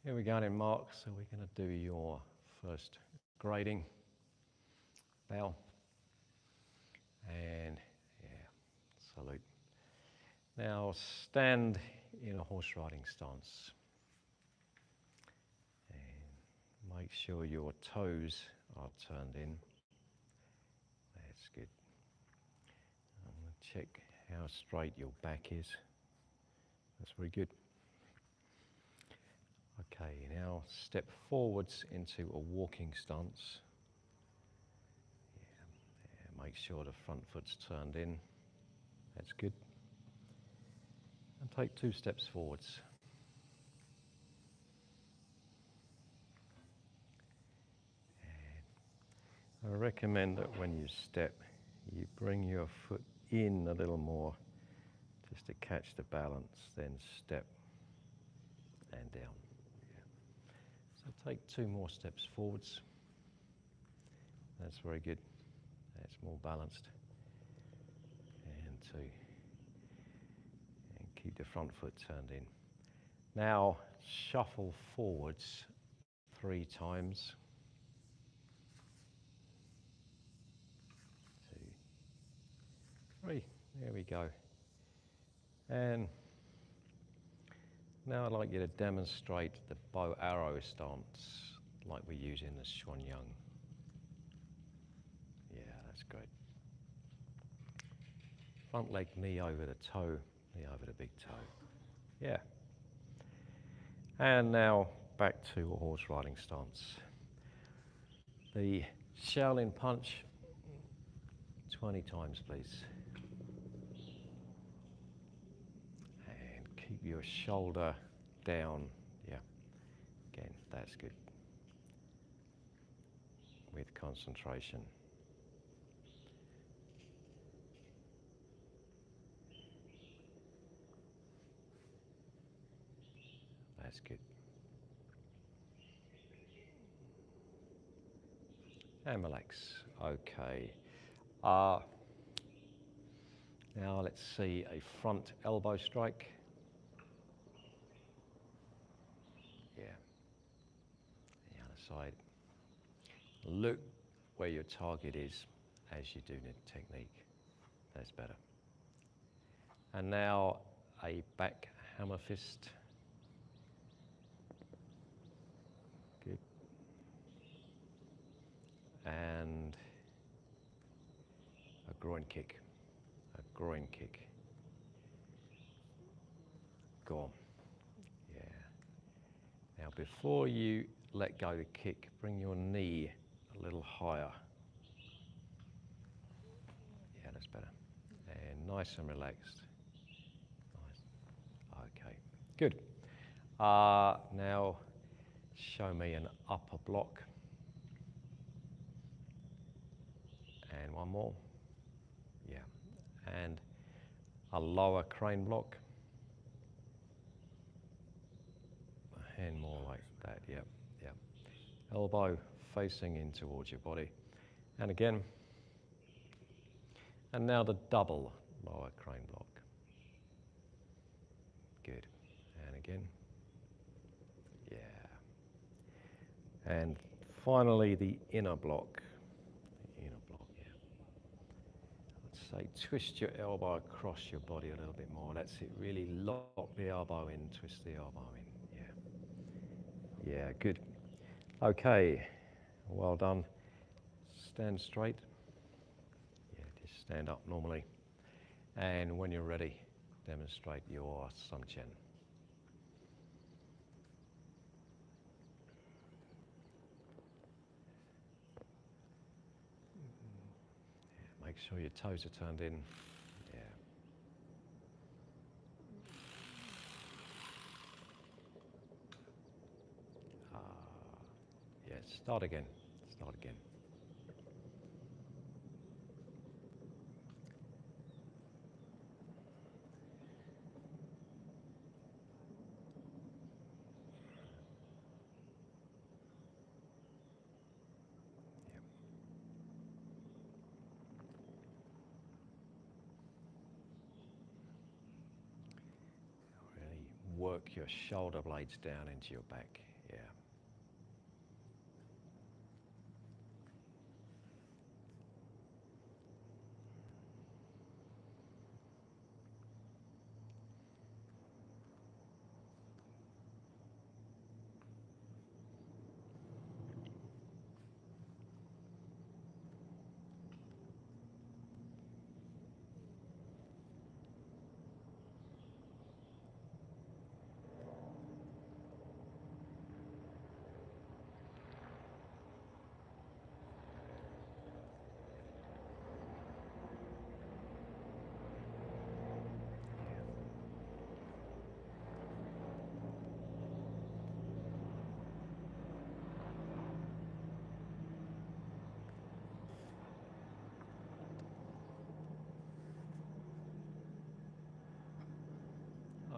Here we go in Mark, so we're going to do your first grading bow. And yeah, salute. Now stand in a horse riding stance. And make sure your toes are turned in. That's good. I'm going to check how straight your back is. That's very good. Okay, now step forwards into a walking stance. Yeah, make sure the front foot's turned in. That's good. And take 2 steps forwards. And I recommend that when you step, you bring your foot in a little more just to catch the balance, then step and down. So take 2 more steps forwards. That's very good. That's more balanced. And 2. And keep the front foot turned in. Now shuffle forwards 3 times. 2, 3. There we go. And now I'd like you to demonstrate the bow arrow stance like we use in the Swan Yang. Yeah, that's great. Front leg, knee over the toe, knee over the big toe. Yeah. And now back to a horse riding stance. The Shaolin punch, 20 times please. And keep your shoulder down. Yeah, again, that's good. With concentration. That's good. And relax. Okay. Now let's see a front elbow strike. Yeah. The other side. Look where your target is as you do the technique. That's better. And now a back hammer fist. Good. And a groin kick. A groin kick. Go on. Yeah. Now before you let go the kick, bring your knee a little higher. Yeah, that's better. And nice and relaxed. Nice. Okay, good. Now show me an upper block. And one more. Yeah. And a lower crane block. A hand more like that. Yep, yep. Elbow facing in towards your body. And again. And now the double lower crane block. Good. And again. Yeah. And finally the inner block. The inner block, yeah. I'd say twist your elbow across your body a little bit more. That's it. Really lock the elbow in, twist the elbow in. Yeah. Yeah, good. Okay. Well done. Stand straight. Yeah, just stand up normally. And when you're ready, demonstrate your Sungchen. Yeah, make sure your toes are turned in. Yeah. Yeah, start again. Start again. Work your shoulder blades down into your back.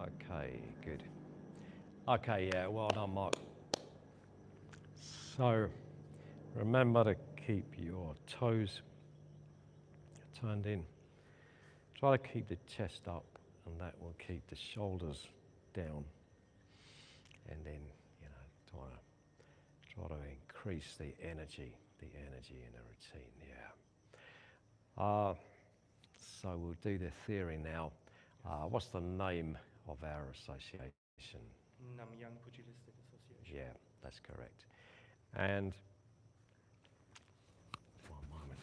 Okay, good. Okay, yeah, well done, Mark. So remember to keep your toes turned in. Try to keep the chest up, and that will keep the shoulders down. And then, try to increase the energy in the routine, yeah. So we'll do the theory now. What's the name of our association? Namyang Pugilistic Association. Yeah, that's correct. And one moment.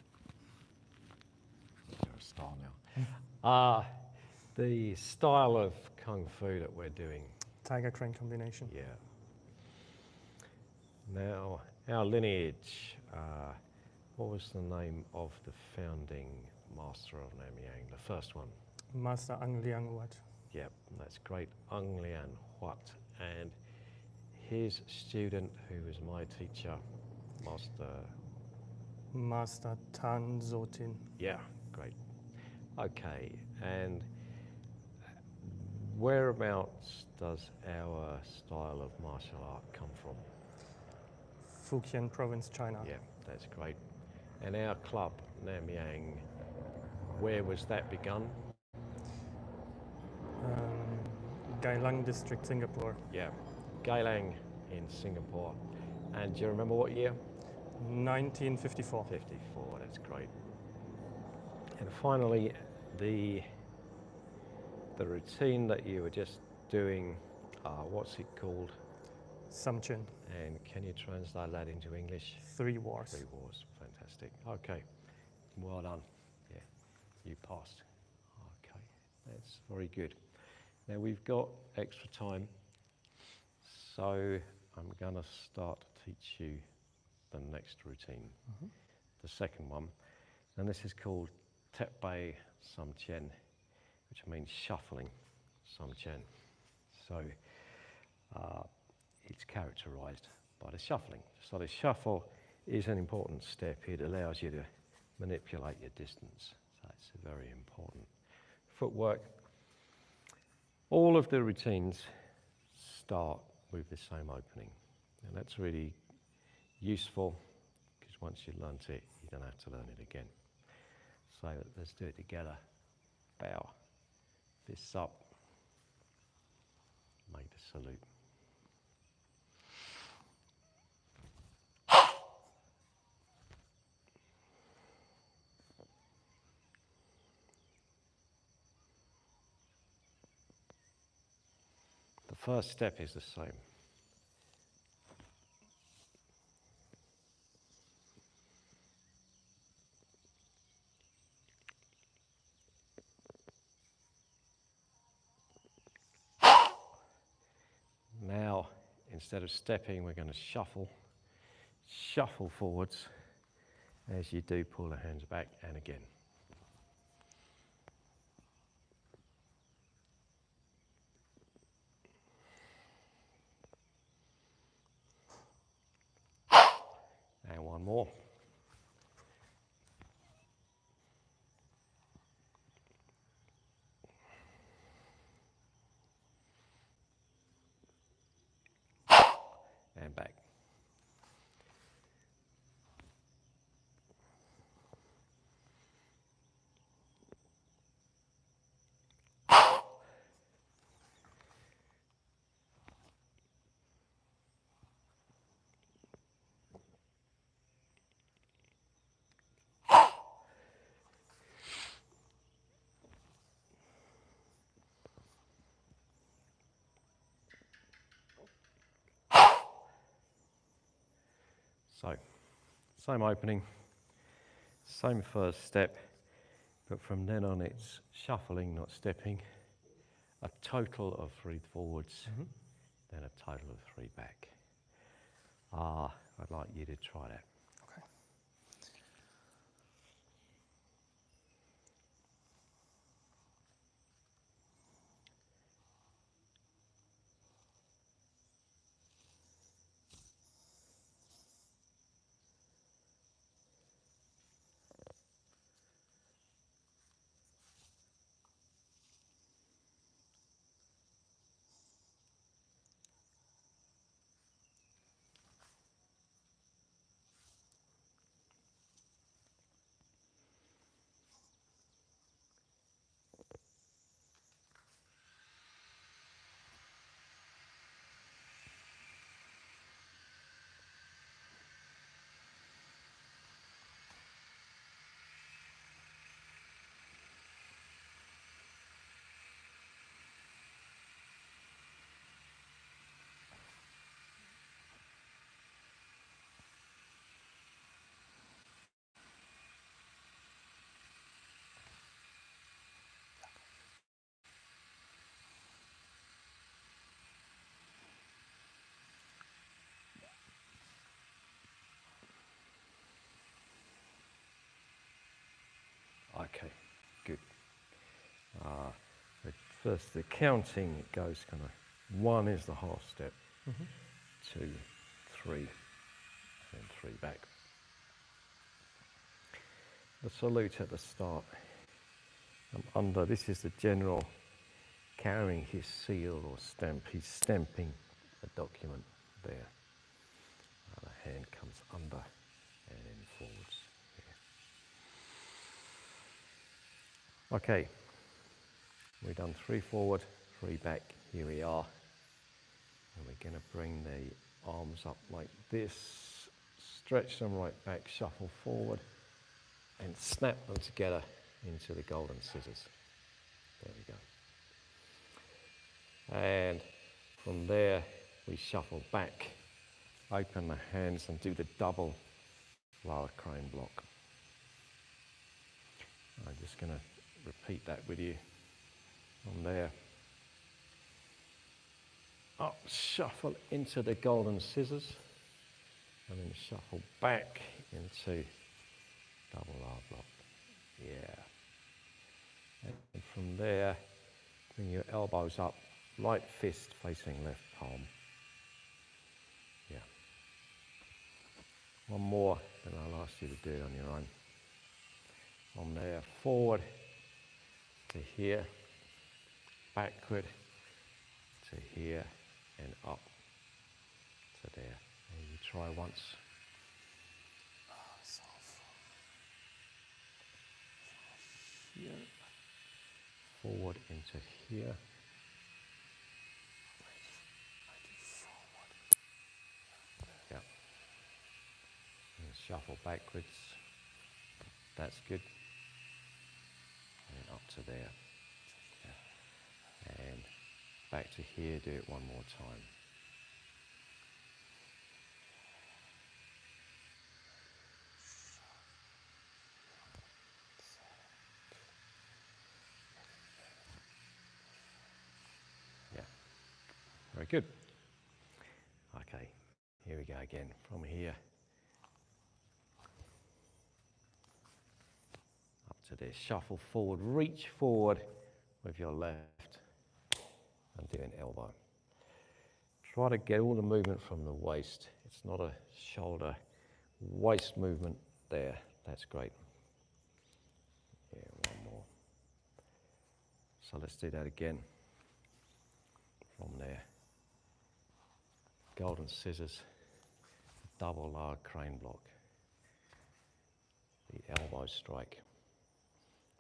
Is there a style now? The style of Kung Fu that we're doing. Tiger Crane combination. Yeah. Now, our lineage, what was the name of the founding master of Namyang, the first one? Master Ang Liang Wat. Yep, that's great. Ang Lian Huat. And his student, who was my teacher, Master Tan Zotin. Yeah, great. Okay, and whereabouts does our style of martial art come from? Fujian Province, China. Yeah, that's great. And our club, Namyang, where was that begun? Gailang District, Singapore. Yeah, Geylang in Singapore. And do you remember what year? 1954. 54, that's great. And finally, the routine that you were just doing, what's it called? Samchin. And can you translate that into English? 3 Wars. 3 Wars, fantastic. Okay, well done. Yeah, you passed. Okay, that's very good. Now we've got extra time, so I'm going to start to teach you the next routine, the second one. And this is called Teppei Samchen, which means shuffling Samchen. So it's characterized by the shuffling. So the shuffle is an important step. It allows you to manipulate your distance. So it's a very important footwork. All of the routines start with the same opening. And that's really useful because once you've learnt it, you don't have to learn it again. So let's do it together. Bow, fists up, make the salute. The first step is the same. Now, instead of stepping, we're going to shuffle. Shuffle forwards. As you do, pull the hands back and again. And one more. And back. So, same opening, same first step, but from then on it's shuffling, not stepping. A total of 3 forwards, then a total of 3 back. I'd like you to try that. Okay. Okay, good. But first, the counting, it goes kind of 1 is the half step, 2, 3, and 3 back. The salute at the start. Under, this is the general carrying his seal or stamp. He's stamping the document there. The hand comes under and then forwards. Yeah. Okay, we've done 3 forward, 3 back. Here we are. And we're going to bring the arms up like this, stretch them right back, shuffle forward, and snap them together into the golden scissors. There we go. And from there, we shuffle back, open the hands and do the double lower crane block. I'm just going to repeat that with you. From there, up, shuffle into the golden scissors, and then shuffle back into double lower block. Yeah. And from there, bring your elbows up, right fist facing left palm. Yeah. One more, then I'll ask you to do it on your own. From there, forward to here, backward to here, and up to there. And you try once. Here, forward into here. Yeah. And shuffle backwards. That's good. And up to there. Yeah. And back to here, do it one more time. Yeah. Very good. Okay, here we go again. From here up to there. Shuffle forward, reach forward with your left and do an elbow. Try to get all the movement from the waist. It's not a shoulder, waist movement there. That's great. Yeah, one more. So let's do that again. From there. Golden scissors, double lower crane block. The elbow strike.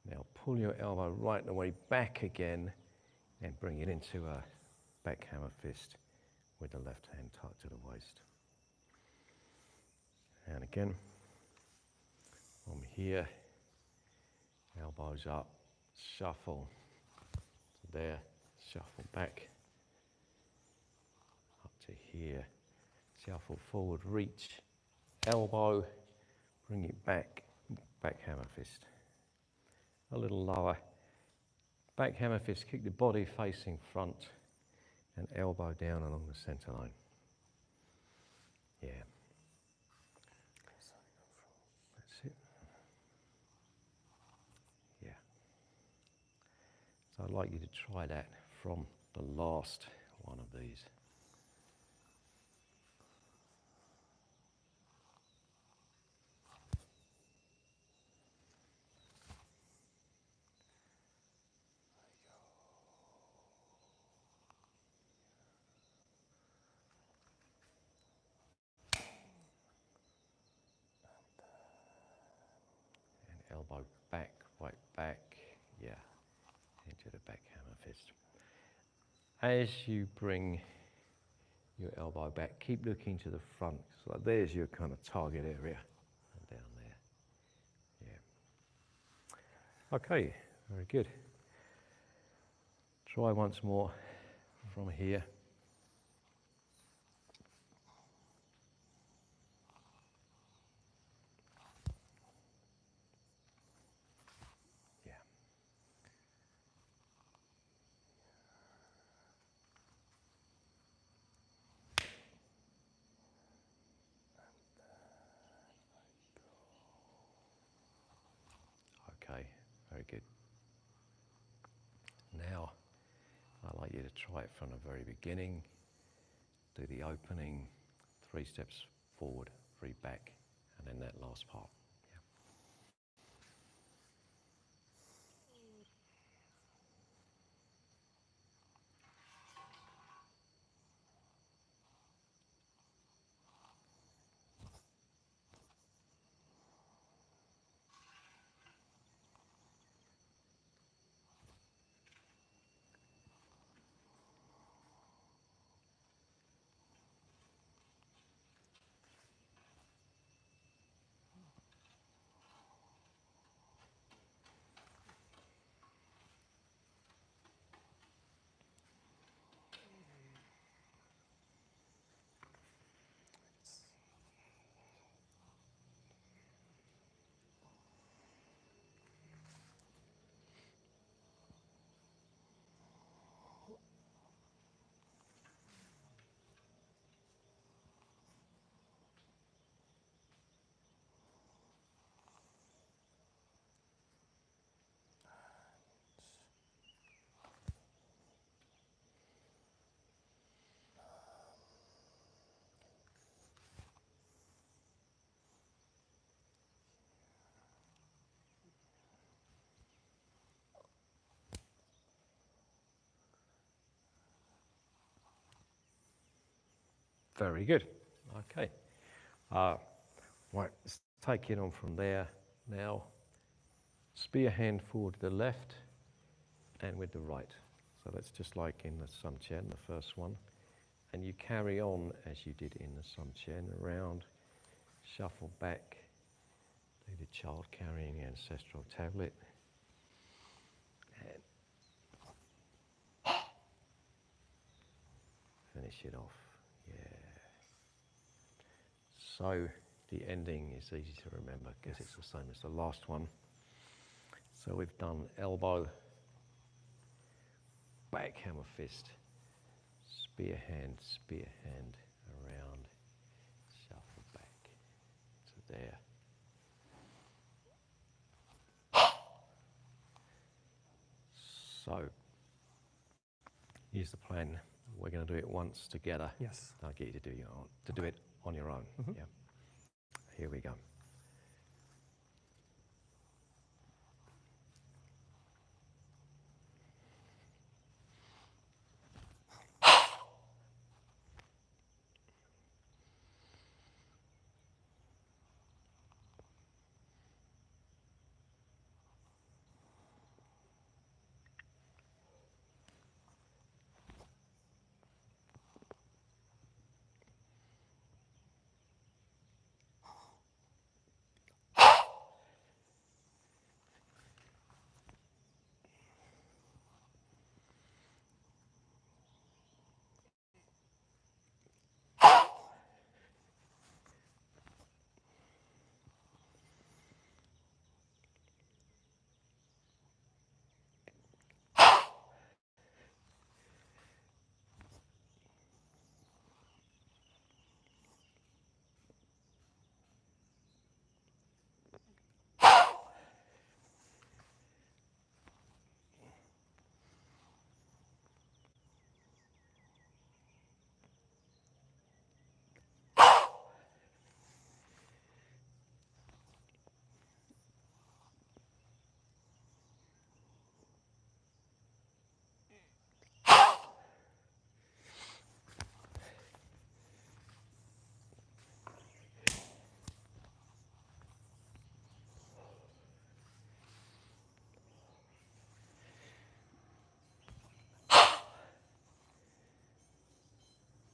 Now pull your elbow right the way back again and bring it into a back hammer fist with the left hand tight to the waist. And again, from here, elbows up, shuffle to there, shuffle back, up to here, shuffle forward, reach, elbow, bring it back, back hammer fist. A little lower, back hammer fist, keep the body facing front and elbow down along the center line. Yeah. That's it. Yeah. So I'd like you to try that from the last one of these. And elbow back, right back, yeah, into the back hammer fist. As you bring your elbow back, keep looking to the front. So there's your kind of target area down there. Yeah. Okay, very good. Try once more from here. Yeah. Okay, good. Now, I'd like you to try it from the very beginning. Do the opening, 3 steps forward, 3 back, and then that last part. Yeah. Very good. Okay. Right, let's take it on from there now. Spear hand forward to the left and with the right. So that's just like in the Samchen, the first one. And you carry on as you did in the Samchen, around, shuffle back, do the child carrying the ancestral tablet. And finish it off. Yeah. So the ending is easy to remember because it's the same as the last one. So we've done elbow, back hammer fist, spear hand, around, shuffle back to there. So here's the plan. We're going to do it once together. Yes. I'll get you to do do it on your own. Mm-hmm. Yeah. Here we go.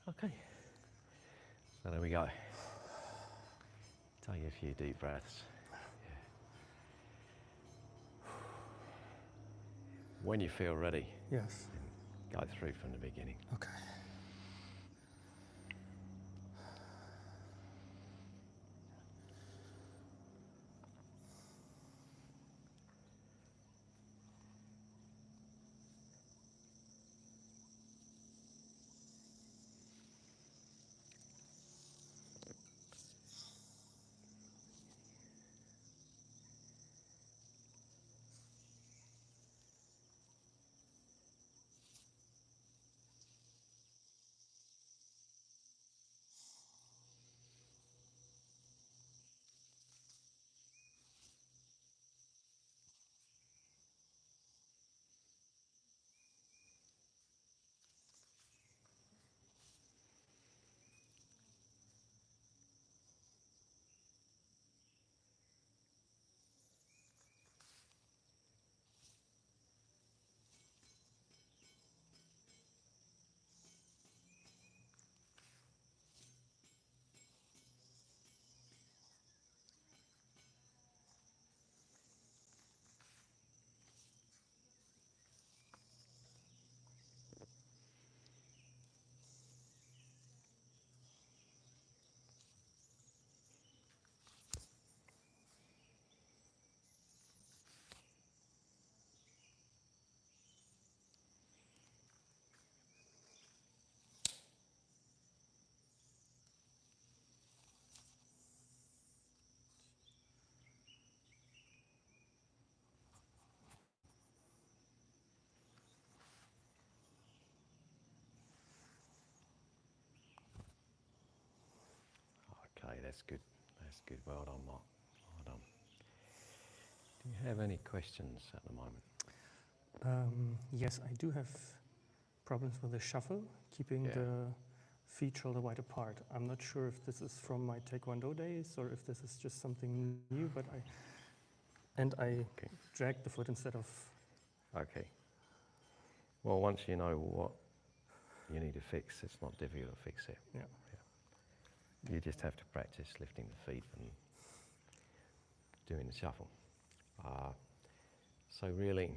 Okay. So there we go. Take a few deep breaths. Yeah. When you feel ready, Yes. go through from the beginning. Okay. That's good. That's good. Well done, Mark. Well done. Do you have any questions at the moment? Yes, I do have problems with the shuffle, keeping the feet shoulder wide apart. I'm not sure if this is from my Taekwondo days or if this is just something new, but I drag the foot instead of... Okay. Well, once you know what you need to fix, it's not difficult to fix it. Yeah. You just have to practice lifting the feet and doing the shuffle. So really,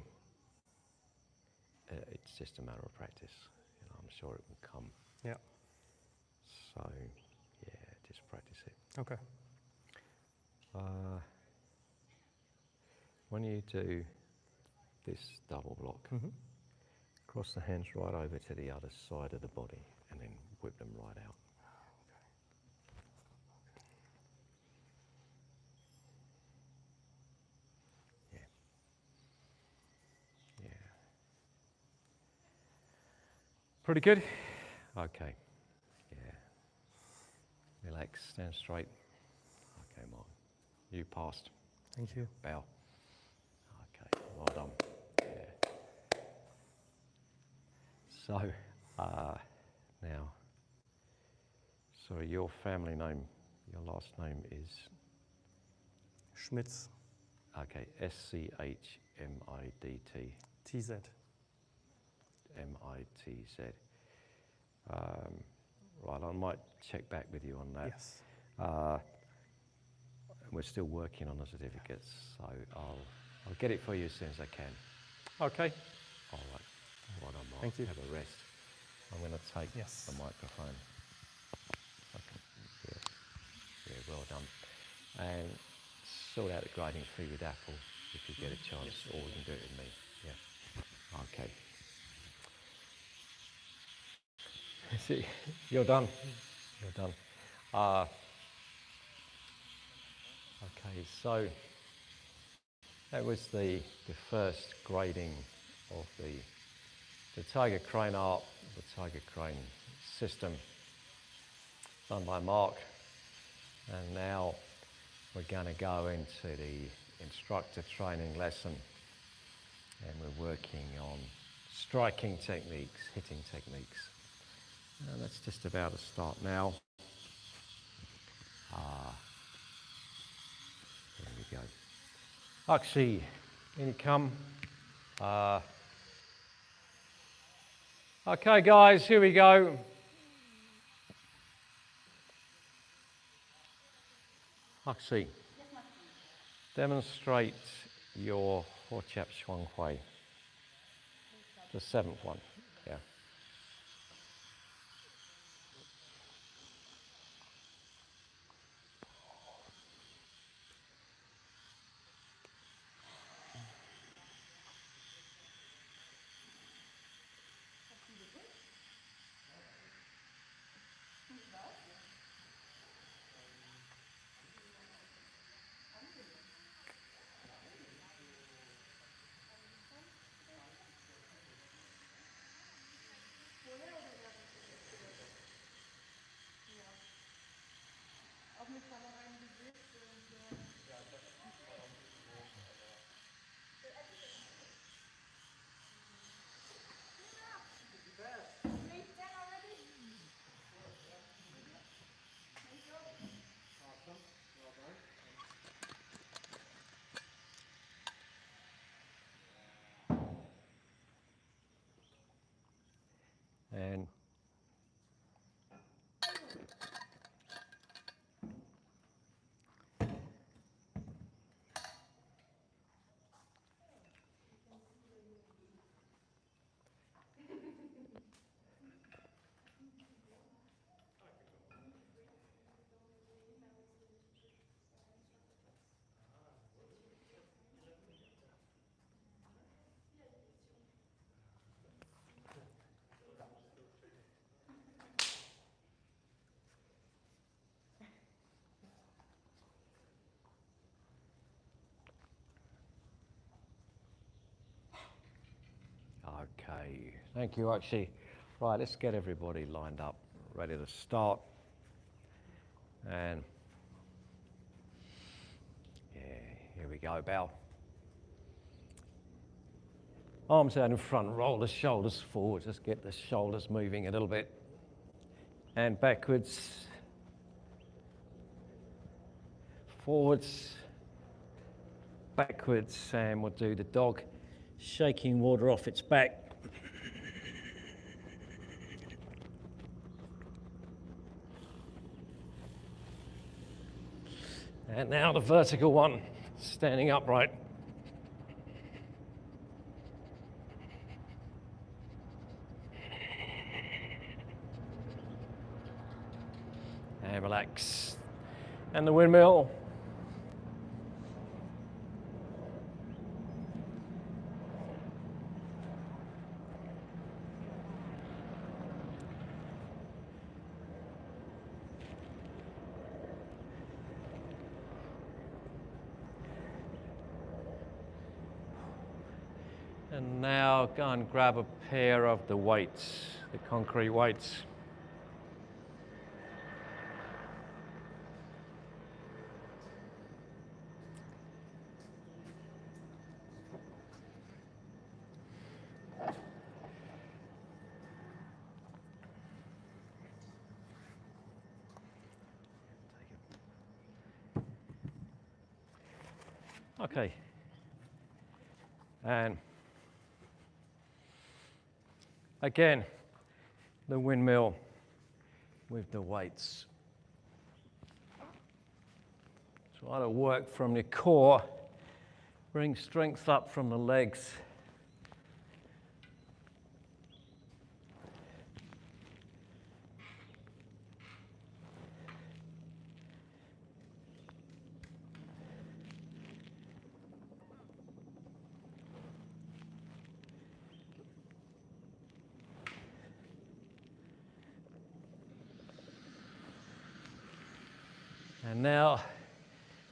it's just a matter of practice. You know, I'm sure it will come. Yeah. So, yeah, just practice it. Okay. When you do this double block, cross the hands right over to the other side of the body and then whip them right out. Yeah. Yeah. Pretty good? Okay. Yeah. Relax, stand straight. Okay, Mark. You passed. Thank you. Bow. Okay, well done. Yeah. So, now, sorry, your family name, your last name is? Schmitz. Okay, S-C-H-M-I-D-T. TZ. M-I-T-Z. Right, I might check back with you on that. Yes. We're still working on the certificates, so I'll get it for you as soon as I can. Okay? All right. Well done, Mark. Thank you. Have a rest. I'm going to take Yes. the microphone. Okay. Yeah, well done. And sort out the grading fee with Apple if you get a chance, or you can do it with me. Yeah. Okay. See, you're done. You're done. Okay, so that was the first grading of the Tiger Crane art, the Tiger Crane system done by Mark. And now we're going to go into the instructor training lesson, and we're working on striking techniques, hitting techniques. And that's just about to start now. There we go. Akshi, in you come. Okay guys, here we go. Akshi, demonstrate your Ho Chap Shuang Hui, the seventh one. Yeah. And okay, thank you Akshi. Right, let's get everybody lined up, ready to start. And we go, bow. Arms out in front, roll the shoulders forward, just get the shoulders moving a little bit. And backwards, forwards, backwards, and we'll do the dog shaking water off its back. And now the vertical one, standing upright. And relax. And the windmill. And now go and grab a pair of the weights, the concrete weights. Okay. And again, the windmill with the weights. Try to work from the core, bring strength up from the legs. And now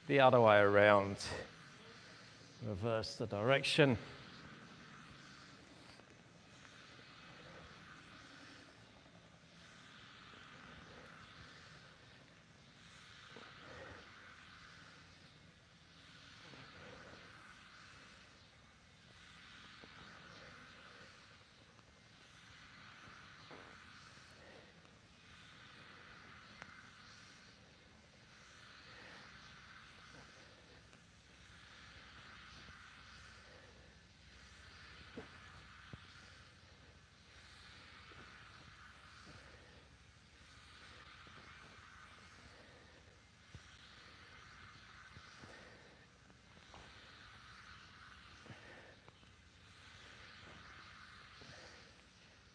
the other way around. Reverse the direction.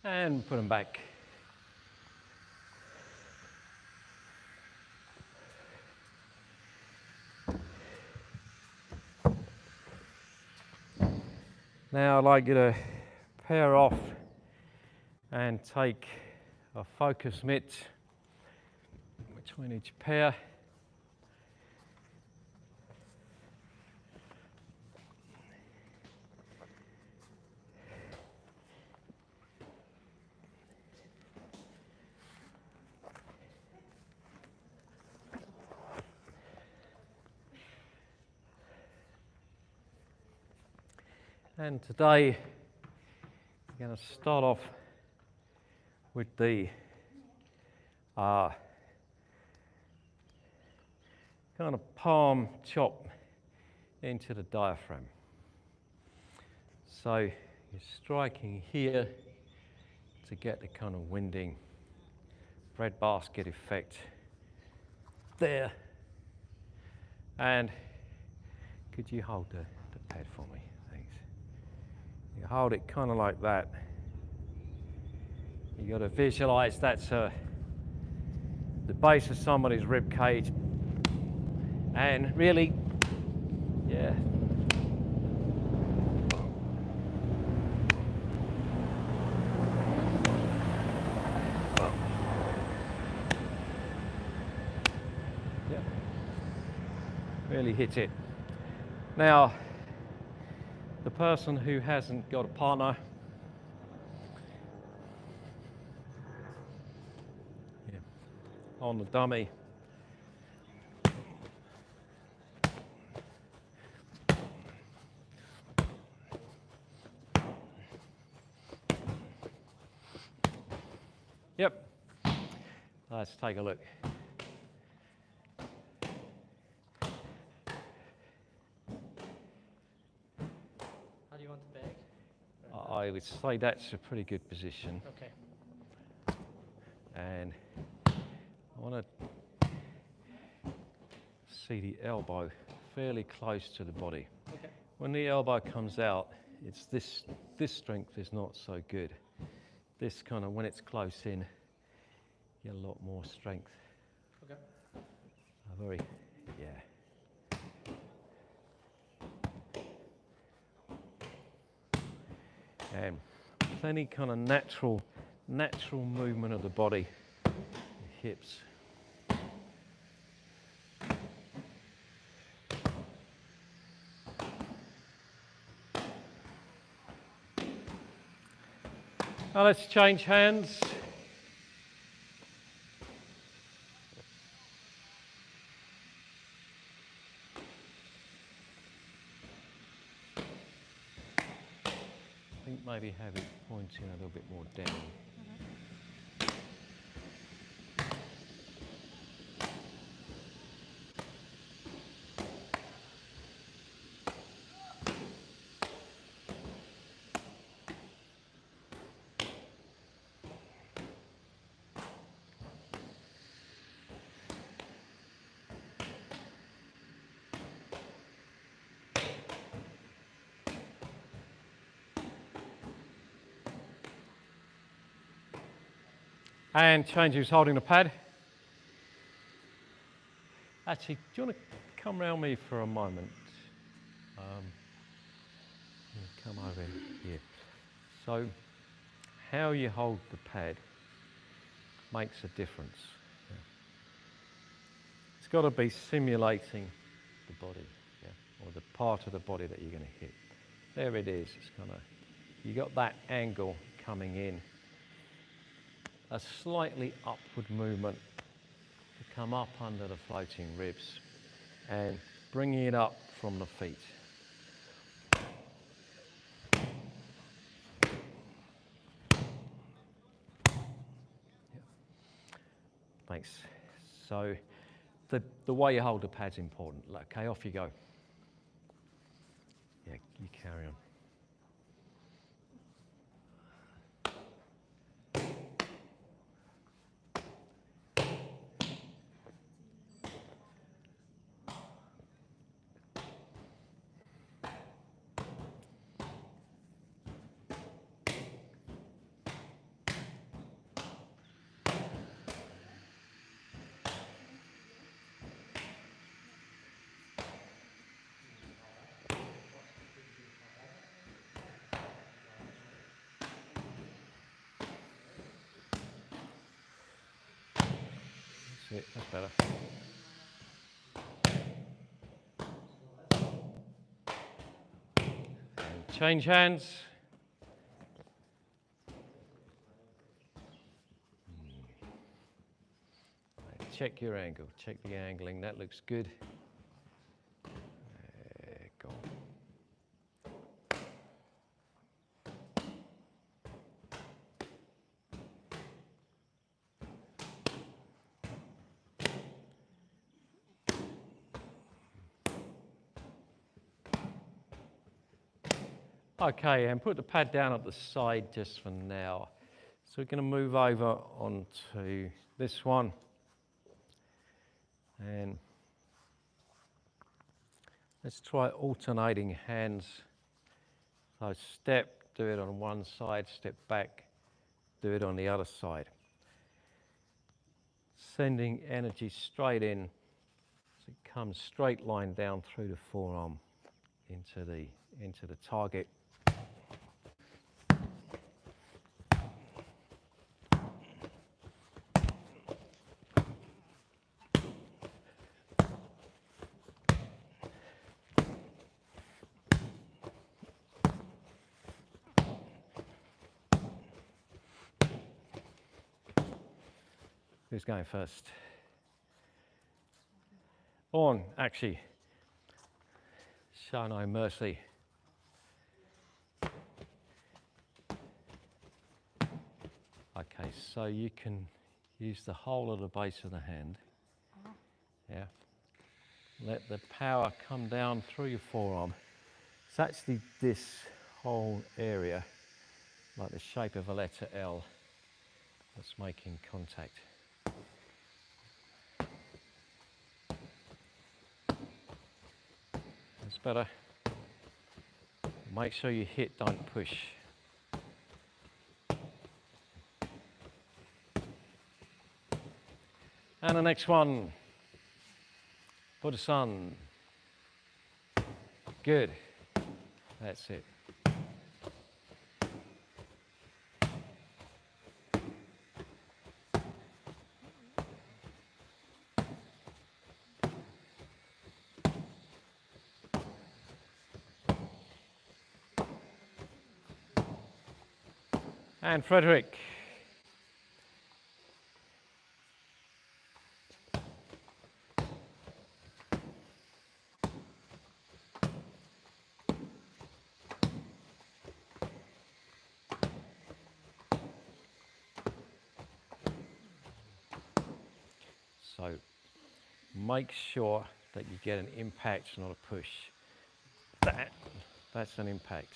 And put them back. Now I'd like you to pair off and take a focus mitt between each pair. And today, we're going to start off with the kind of palm chop into the diaphragm. So you're striking here to get the kind of winding breadbasket effect there. And could you hold the pad for me? You hold it kind of like that. You got to visualize that's the base of somebody's rib cage, and really, yeah. Yeah. Really hit it. Now, the person who hasn't got a partner, on the dummy, Let's take a look. How do you want the bag? I would say that's a pretty good position. Okay. And I want to see the elbow fairly close to the body. Okay. When the elbow comes out, it's this strength is not so good. This kind of, when it's close in, you get a lot more strength. Okay. Yeah. And plenty kind of natural movement of the body, the hips. Now let's change hands. I think maybe have it pointing a little bit more down. And change who's holding the pad. Actually, do you want to come round me for a moment? Come over here. So, how you hold the pad makes a difference. Yeah. It's got to be simulating the body, yeah, or the part of the body that you're going to hit. There it is. It's kind of, you got that angle coming in. A slightly upward movement to come up under the floating ribs and bringing it up from the feet. Thanks. So the way you hold the pad's important. Okay, off you go. Yeah, you carry on. That's it, that's better. And change hands. Check your angle, check the angling, that looks good. Go on. Okay, and put the pad down at the side just for now. So we're going to move over onto this one. And let's try alternating hands. So step, do it on one side, step back, do it on the other side. Sending energy straight in, so it comes straight line down through the forearm into the target. Who's going first? On, actually. Show no mercy. Okay, so you can Use the whole of the base of the hand. Yeah. Let the power come down through your forearm. It's actually this whole area, like the shape of a letter L, that's making contact. That's better. Make sure you hit, don't push. And the next one, for the sun. Good. That's it. And Frederick. So make sure that you get an impact, not a push. That's an impact.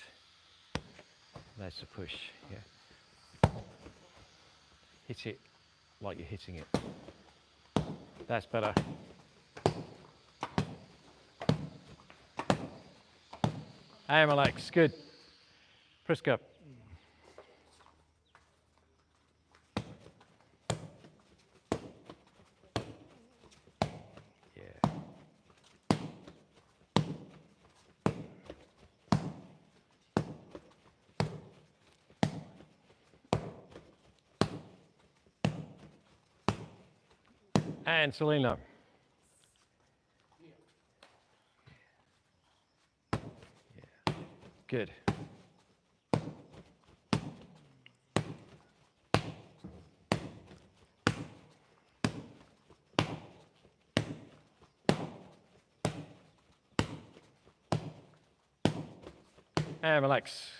That's a push, yeah. Hit it like you're hitting it. That's better. And relax, good. Priska. Yeah. And Selena. Yeah. Good. And relax.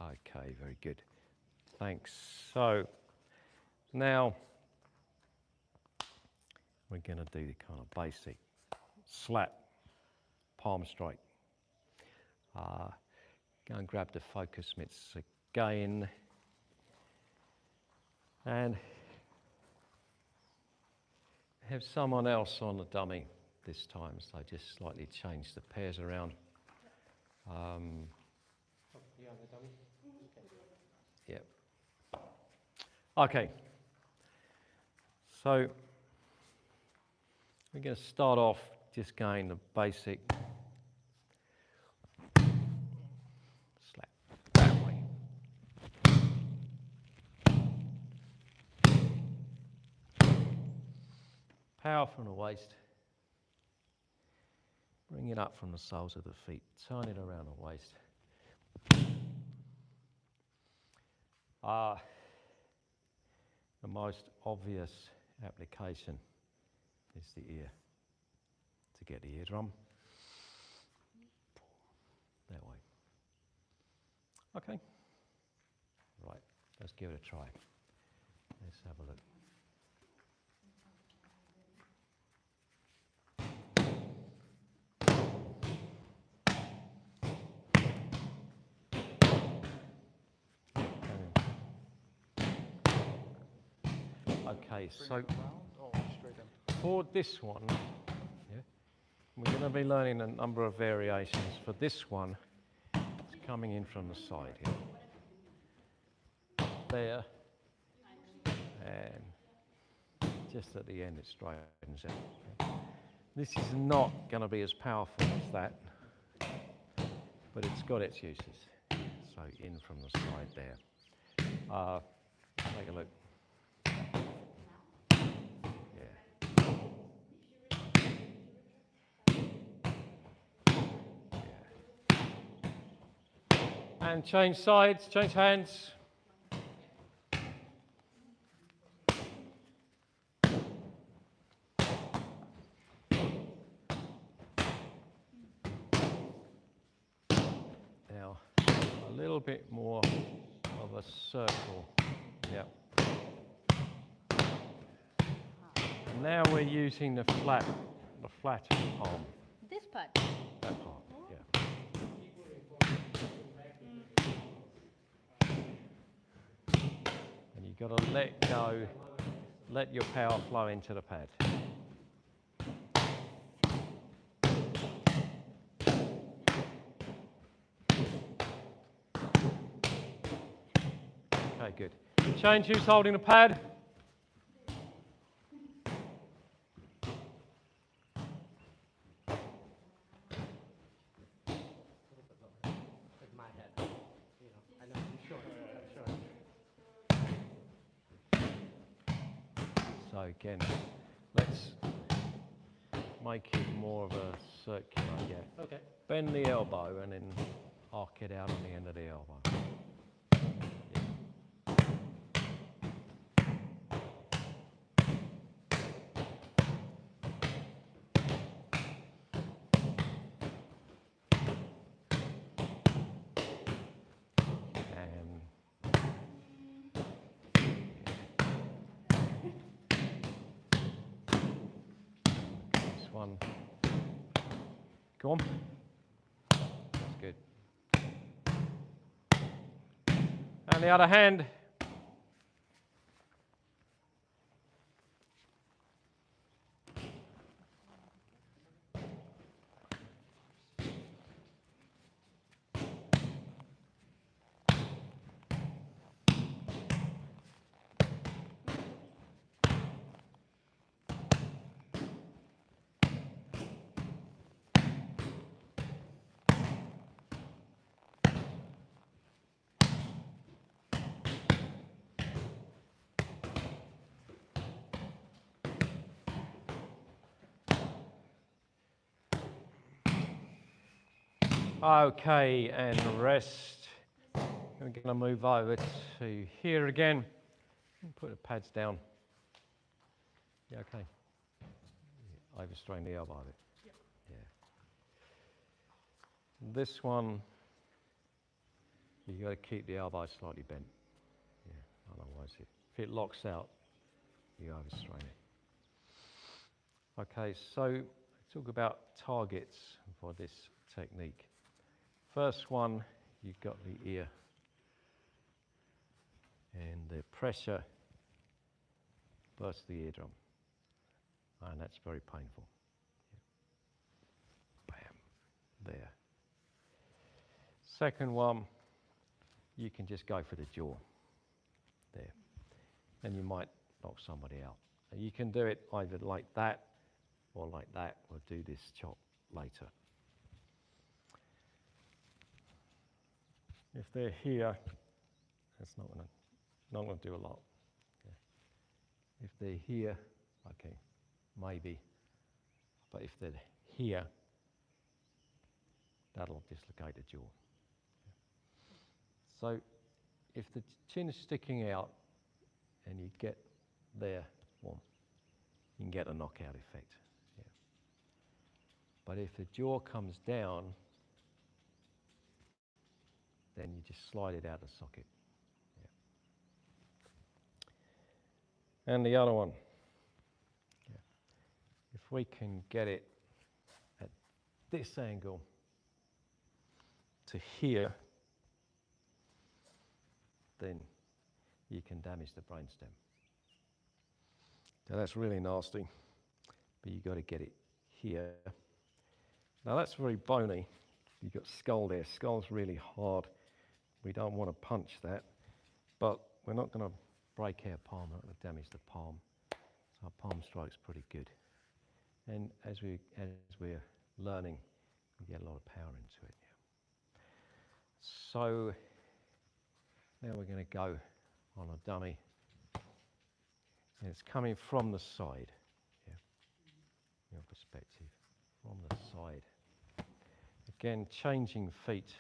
Okay, very good. Thanks. So now we're going to do the kind of basic slap, palm strike. Go and grab the focus mitts again. And have someone else on the dummy this time, so just slightly change the pairs around. Yeah, the dummy. Yep. Okay. So we're going to start off just going the basic slap that way. Power from the waist. Bring it up from the soles of the feet. Turn it around the waist. The most obvious application is the ear. To get the eardrum. That way. Okay. Right, let's give it a try. Let's have a look. Okay, so for this one, yeah, we're going to be learning a number of variations. For this one, it's coming in from the side here. There, and just at the end it straightens out. This is not going to be as powerful as that, but it's got its uses. So in from the side there. Take a look. Yeah. And change sides, change hands. Now, a little bit more of a circle. Yeah. Now we're using the flat palm. This part. That part, yeah. And you've got to let go, let your power flow into the pad. Okay, good. Change who's holding the pad. So again, let's make it more of a circular, yeah. Okay. Bend the elbow and then arc it out on the end of the elbow. One. Go on. That's good. And the other hand. Okay, and rest. We're going to move over to here again. Put the pads down. Yeah, okay. Overstrain the elbow a bit. Yep. Yeah. This one, you've got to keep the elbow slightly bent. Yeah, otherwise, if it locks out, you overstrain it. Okay, so talk about targets for this technique. First one, you've got the ear and the pressure bursts the eardrum, and that's very painful. Bam, there. Second one, you can just go for the jaw, there, and you might knock somebody out. And you can do it either like that or like that. We'll do this chop later. If they're here, that's not going to do a lot. Okay. If they're here, okay, maybe. But if they're here, that'll dislocate the jaw. So if the chin is sticking out and you get there, well, you can get a knockout effect. Yeah. But if the jaw comes down, then you just slide it out of the socket. Yeah. And the other one. Yeah. If we can get it at this angle to here, then you can damage the brainstem. So that's really nasty, but you've got to get it here. Now that's very bony. You've got skull there. Skull's really hard. We don't want to punch that, but we're not going to break our palm. We're not going to damage the palm. So our palm strike's pretty good. And as we're learning, we get a lot of power into it. Yeah. So now we're going to go on a dummy. And it's coming from the side. Yeah. Your perspective from the side. Again, changing feet.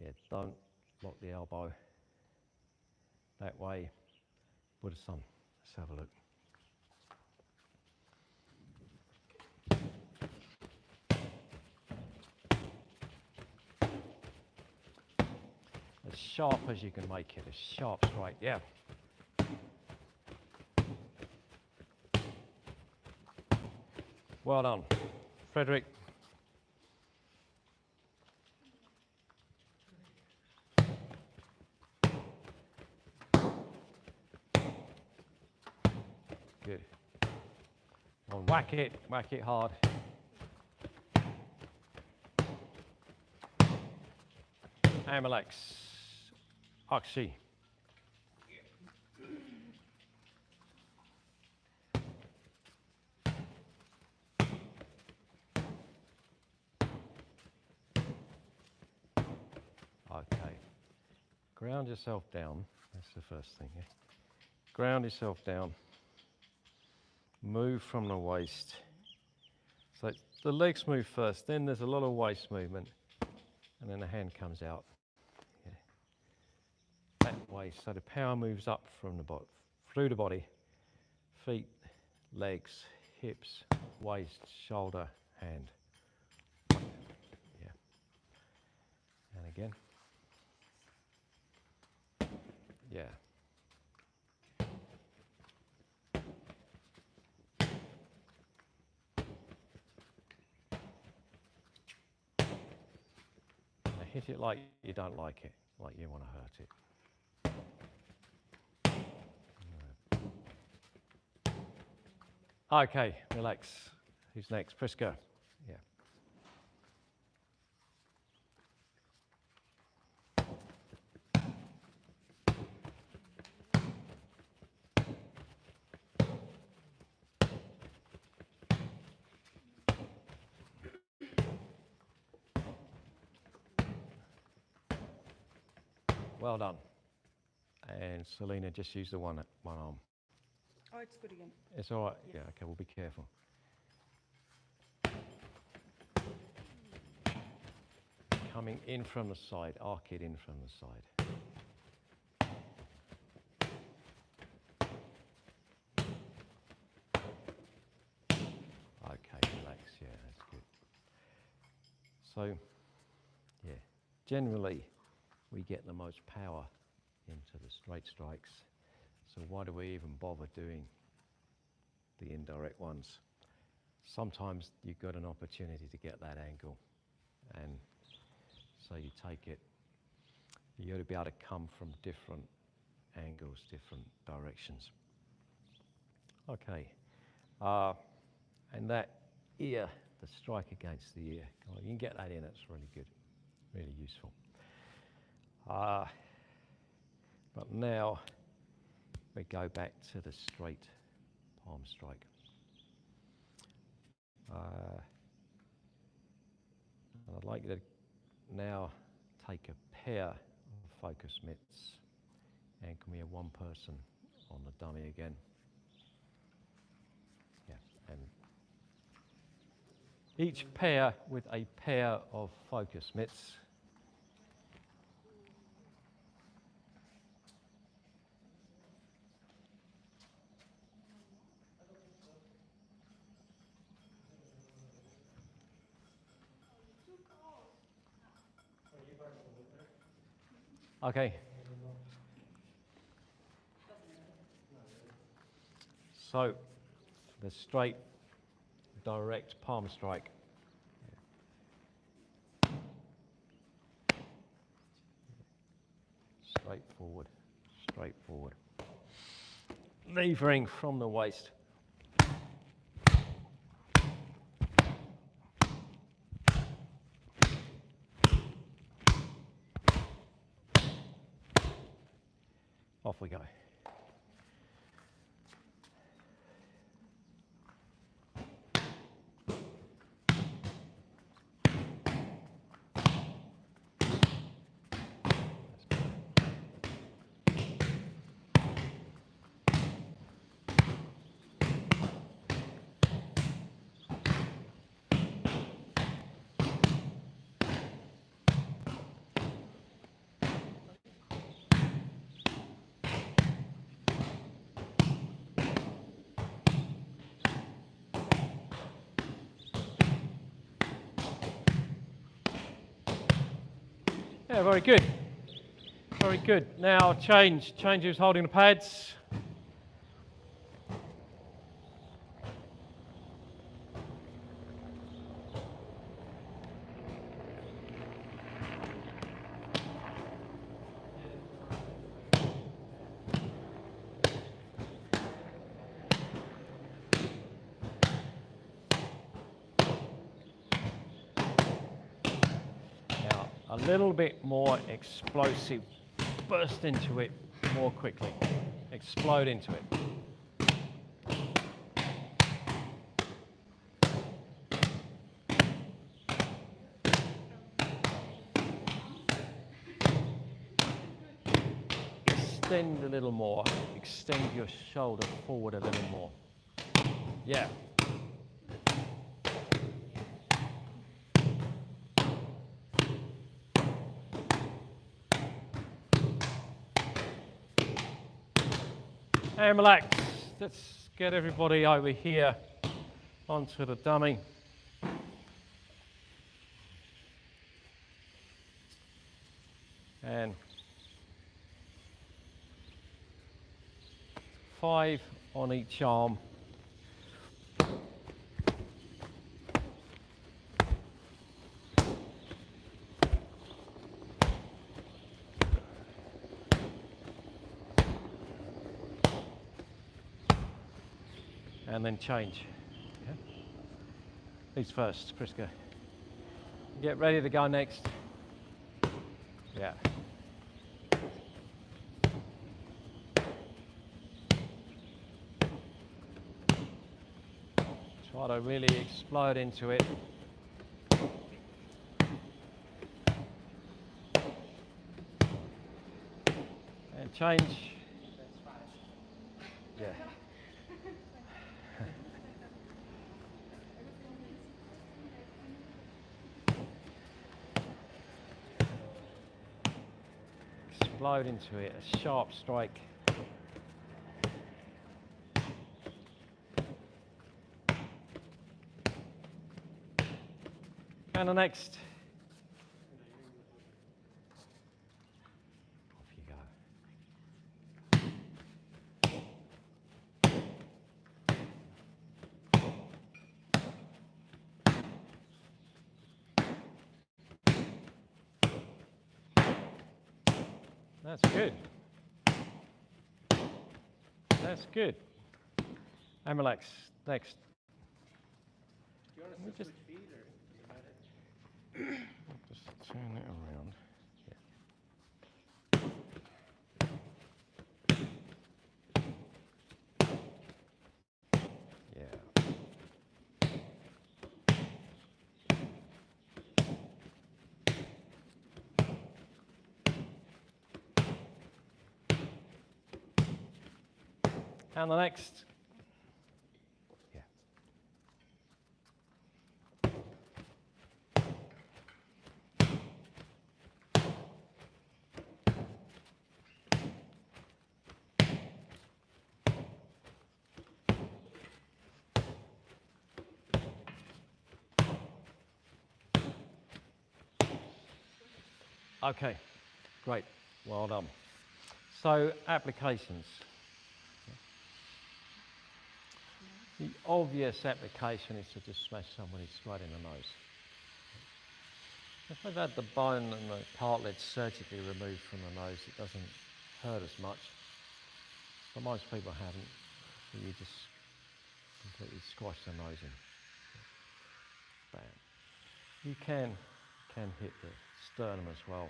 Yeah, Lock the elbow that way. Buddha Sun. Let's have a look. As sharp as you can make it, as sharp straight, yeah. Well done. Frederick. Good. Well, whack it hard. And relax. Akshi. Okay. Ground yourself down. That's the first thing. Yeah? Ground yourself down. Move from the waist. So the legs move first, then there's a lot of waist movement, and then the hand comes out. Yeah. That way, so the power moves up from the body, through the body, feet, legs, hips, waist, shoulder, hand. Yeah. And again. Yeah. Now hit it like you don't like it, like you want to hurt it. Okay, relax. Who's next? Priska. Yeah. Well done. And Selena, just use the one arm. Oh, it's good again. It's all right. Yes. Yeah, okay, we'll be careful. Coming in from the side, arc it in from the side. Okay, relax, yeah, that's good. So, yeah, generally we get the most power into the straight strikes. So why do we even bother doing the indirect ones? Sometimes you've got an opportunity to get that angle, and so you take it. You've got to be able to come from different angles, different directions. Okay, and that ear, the strike against the ear, you can get that in, it's really good, really useful. But now we go back to the straight palm strike. And I'd like you to now take a pair of focus mitts, and can we have one person on the dummy again? Yeah, and each pair with a pair of focus mitts. Okay. So the straight, direct palm strike. Straight forward, straight forward. Levering from the waist. Off we go. Yeah, very good. Very good. Now change. Change who's holding the pads. Now a little bit more explosive. Burst into it more quickly. Explode into it. Extend a little more. Extend your shoulder forward a little more. Yeah. And relax. Let's get everybody over here onto the dummy. And 5 on each arm. And then change. Okay. Who's first? Chris, go. Get ready to go next. Yeah. Try to really explode into it. And change. Yeah. Explode into it, a sharp strike. And the next. Off you go. That's good. That's good. And relax. Next. Do you want us to switch feet or Just turn it around. Yeah. Yeah. And the next. Yeah. Okay, great, well done. So, applications. The obvious application is to just smash somebody straight in the nose. If they've had the bone and the cartilage surgically removed from the nose, it doesn't hurt as much. But most people haven't. So you just completely squash the nose in. Bam. You can hit the sternum as well.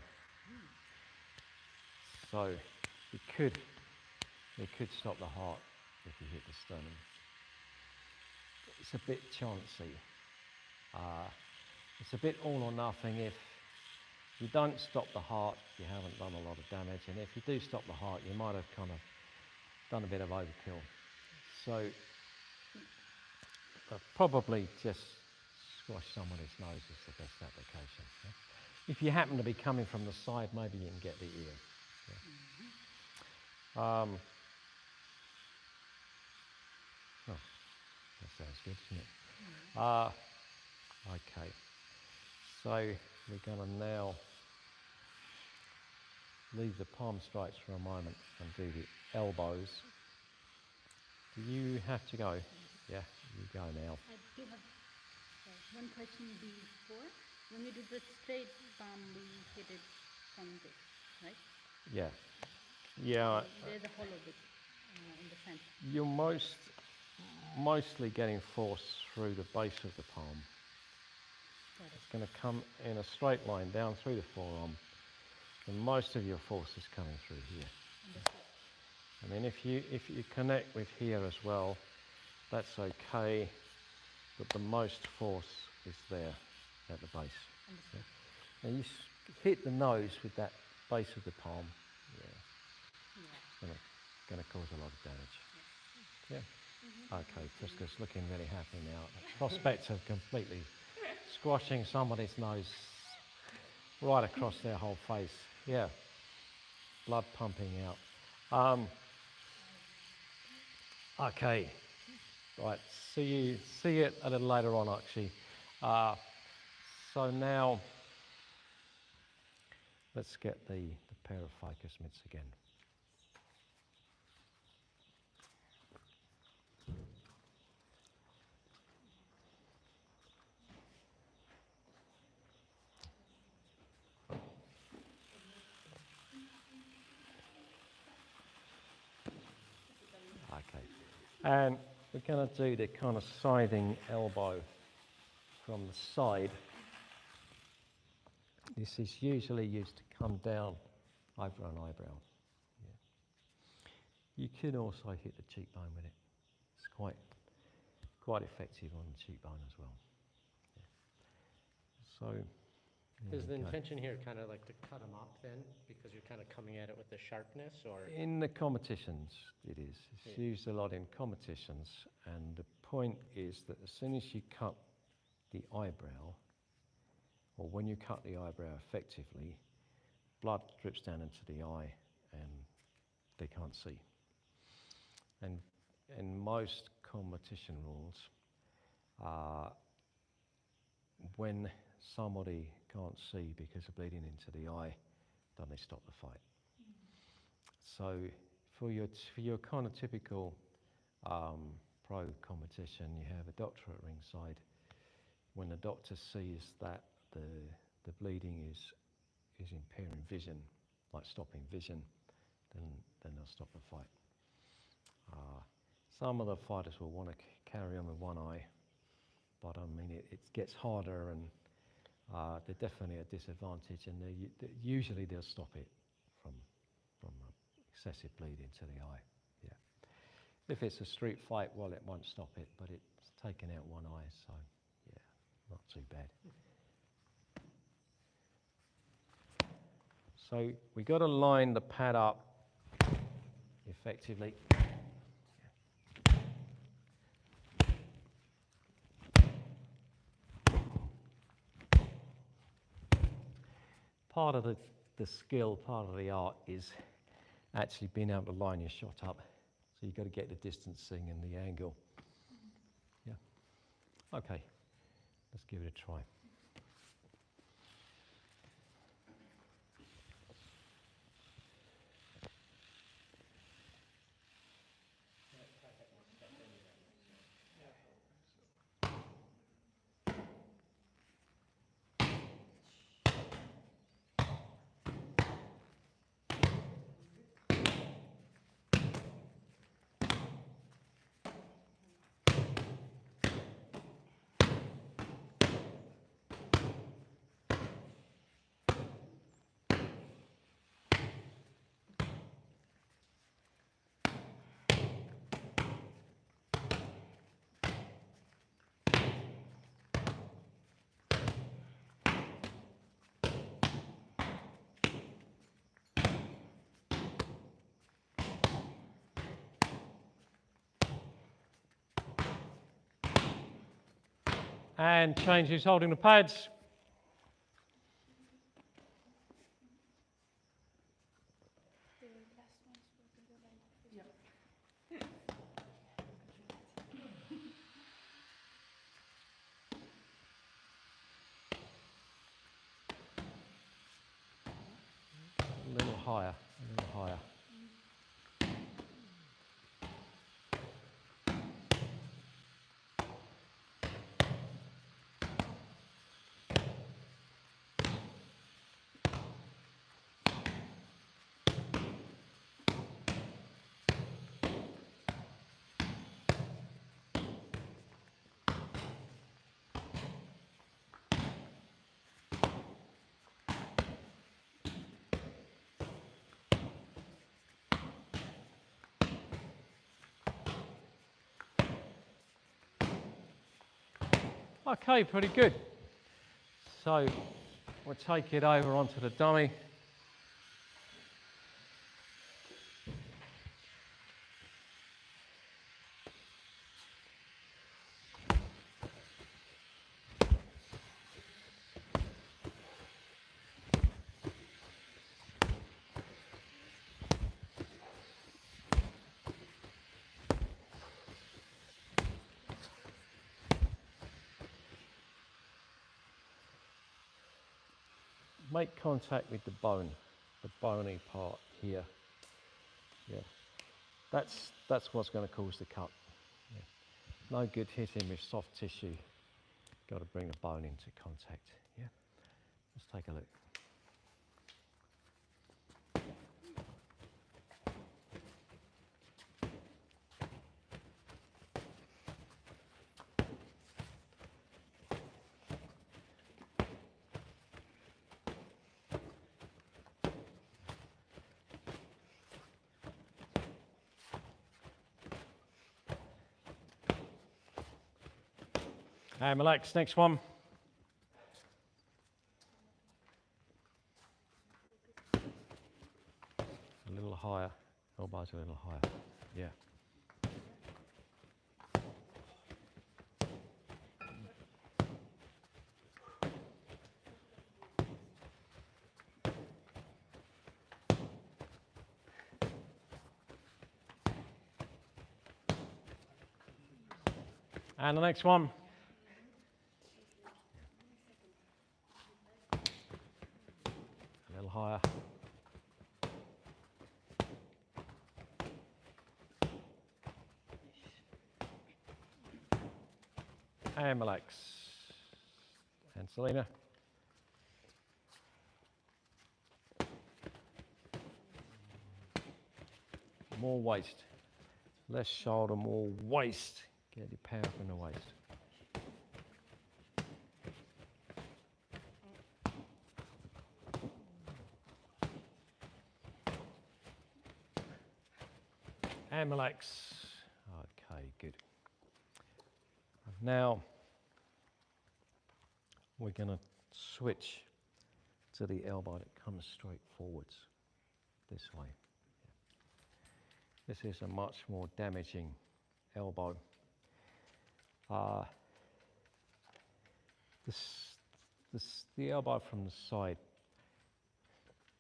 So it could stop the heart if you hit the sternum. It's a bit chancy. It's a bit all or nothing. If you don't stop the heart, you haven't done a lot of damage, and if you do stop the heart, you might have kind of done a bit of overkill. So probably just squash somebody's nose is the best application. Yeah? If you happen to be coming from the side, maybe you can get the ear. Yeah? Oh, that sounds good, doesn't it? Okay, so we're going to now leave the palm strikes for a moment and do the elbows. Do you have to go? Yeah, you go now. I do have one question before. When we do the straight palm, we hit it from this, right? Yeah. Yeah, There's a hollow bit in the center. you're mostly getting force through the base of the palm. It's going to come in a straight line down through the forearm, and most of your force is coming through here. I mean, if you connect with here as well, that's okay, but the most force is there at the base. Yeah. And you hit the nose with that base of the palm. Yeah. It's going to cause a lot of damage. Yeah. Okay, Triska's looking really happy now. The prospect of completely squashing somebody's nose right across their whole face. Yeah. Blood pumping out. Okay. Right. See you a little later on, actually. So now let's get the pair of ficus mitts again. Okay, and we're going to do the kind of scything elbow from the side. This is usually used to come down over an eyebrow. Yeah. You could also hit the cheekbone with it. It's quite effective on the cheekbone as well. Yeah. So. Is the intention here kind of like to cut them up then, because you're kind of coming at it with the sharpness, or? In the competitions, it is. It's used a lot in competitions, and the point is that as soon as you cut the eyebrow, or when you cut the eyebrow effectively, blood drips down into the eye and they can't see. And in most competition rules, when somebody can't see because of bleeding into the eye, then they stop the fight. So for your kind of typical pro competition, you have a doctor at ringside. When the doctor sees that the bleeding is impairing vision, like stopping vision, then they'll stop the fight. Some of the fighters will want to carry on with one eye, but I mean it gets harder, and they're definitely at a disadvantage, and usually they'll stop it from excessive bleeding to the eye. Yeah. If it's a street fight, well, it won't stop it, but it's taken out one eye, so yeah, not too bad. So we got to line the pad up effectively. Part of the skill, part of the art is actually being able to line your shot up. So you've got to get the distancing and the angle. Yeah. Okay, let's give it a try. And change who's holding the pads. A little higher, a little higher. Okay, pretty good. So we'll take it over onto the dummy. Make contact with the bone, the bony part here. Yeah, that's what's going to cause the cut. Yeah. No good hitting with soft tissue. Got to bring the bone into contact. Yeah, let's take a look. And relax, next one. A little higher, elbows a little higher, yeah. And the next one. A little higher. And relax. And Selena. More waist. Less shoulder, more waist. Get your power from the waist. And relax. Okay, good. Now we're going to switch to the elbow that comes straight forwards this way. This is a much more damaging elbow. The elbow from the side,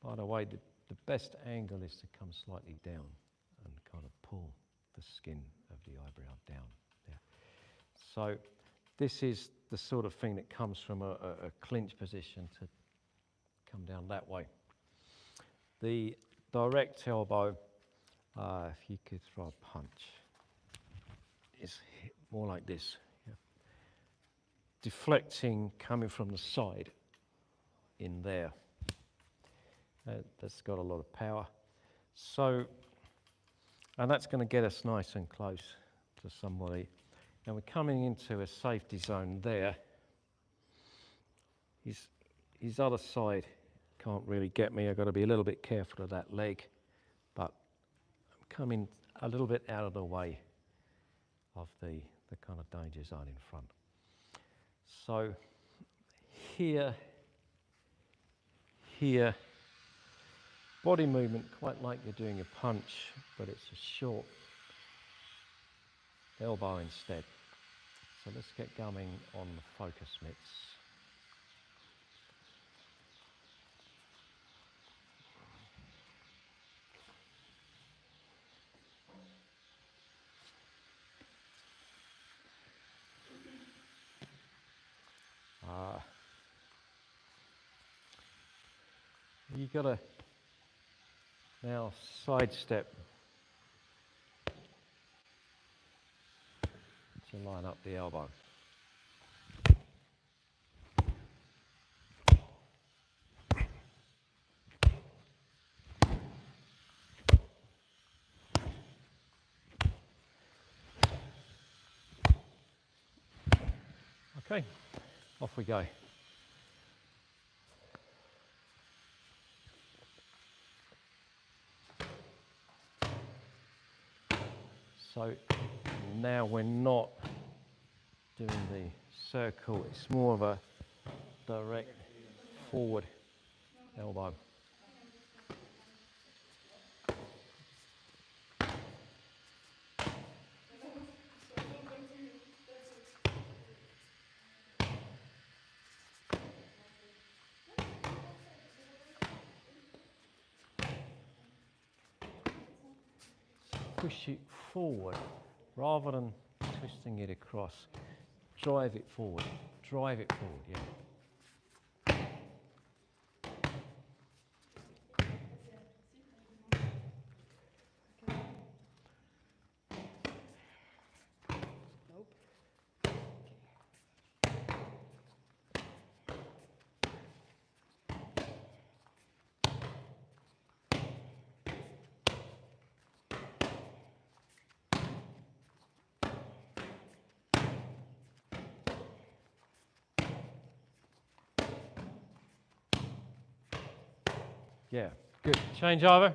by the way, the best angle is to come slightly down and kind of pull the skin of the eyebrow down. Yeah. So this is the sort of thing that comes from a clinch position to come down that way. The direct elbow, if you could throw a punch, is more like this. Yeah. Deflecting, coming from the side in there. That's got a lot of power. So, and that's going to get us nice and close to somebody. And we're coming into a safety zone there. His other side can't really get me. I've got to be a little bit careful of that leg, but I'm coming a little bit out of the way of the kind of danger zone in front. So here, body movement quite like you're doing a punch, but it's a short elbow instead. So let's get going on the focus mitts. You got to Now side step to line up the elbow. Okay, off we go. So now we're not doing the circle, it's more of a direct forward elbow. Push it forward rather than twisting it across. Drive it forward, yeah. Yeah, good. Change over.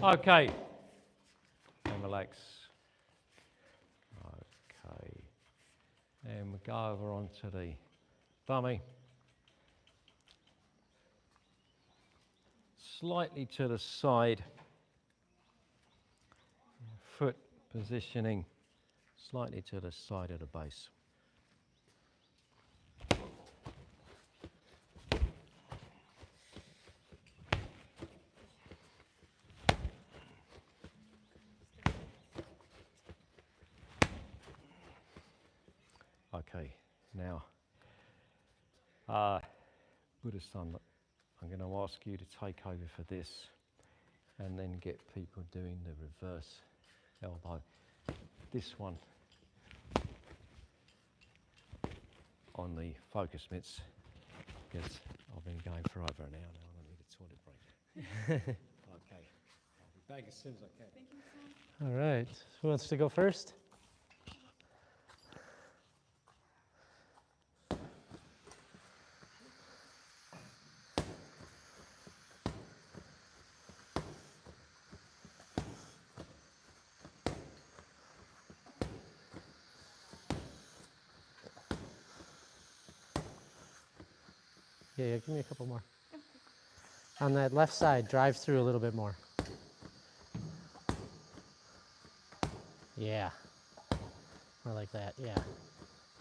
Okay, and relax. Okay, and we go over onto the dummy. Slightly to the side, foot positioning slightly to the side of the base. Okay, now, Buddha-san, I'm going to ask you to take over for this and then get people doing the reverse elbow. This one on the focus mitts, because I've been going for over an hour now and I need a toilet break. Okay, I'll be back as soon as I can. Thank you, Sam. All right, who wants to go first? Yeah, give me a couple more. On that left side, drive through a little bit more. Yeah, more like that, yeah.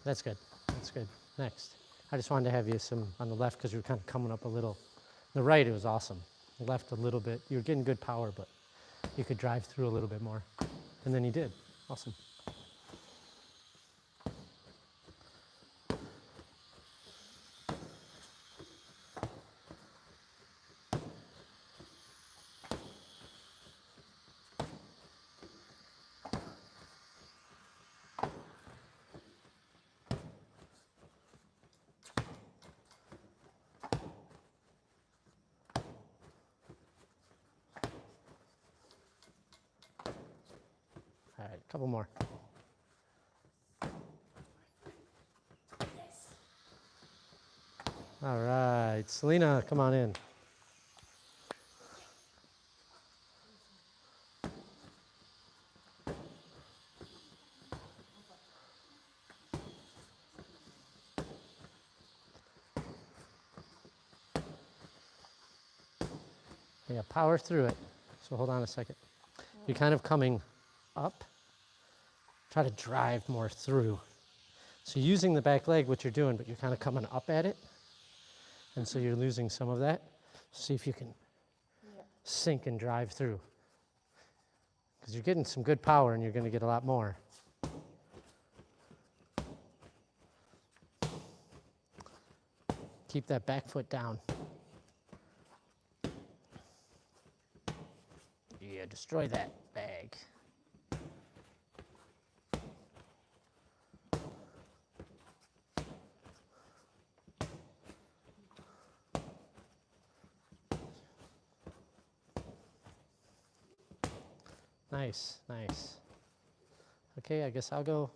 That's good, that's good. Next. I just wanted to have you some on the left because you were kind of coming up a little. The right, it was awesome. The left a little bit. You were getting good power, but you could drive through a little bit more. And then you did. Awesome. right, a couple more. All right, Selena, come on in. Yeah, power through it. So hold on a second. You're kind of coming up. Try to drive more through. So using the back leg, what you're doing, but you're kind of coming up at it. And so you're losing some of that. See if you can sink and drive through. Because you're getting some good power and you're going to get a lot more. Keep that back foot down. Yeah, destroy that bag. Nice, nice. Okay, I guess I'll go.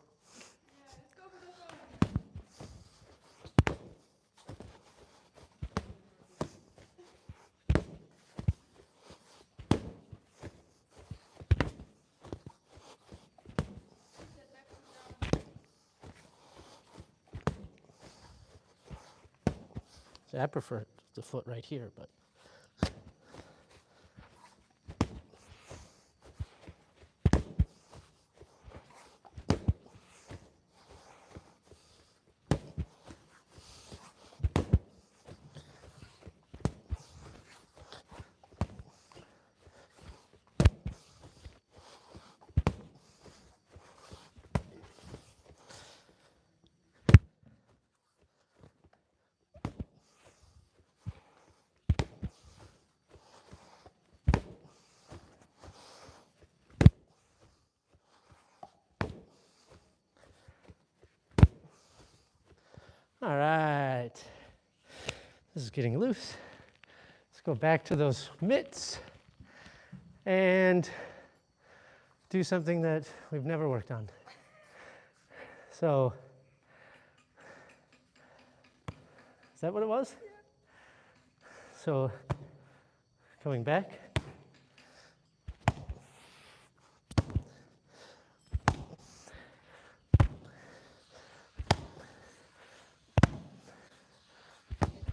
See, I prefer the foot right here, but. All right. This is getting loose. Let's go back to those mitts and do something that we've never worked on. So, is that what it was? Yeah. So, coming back.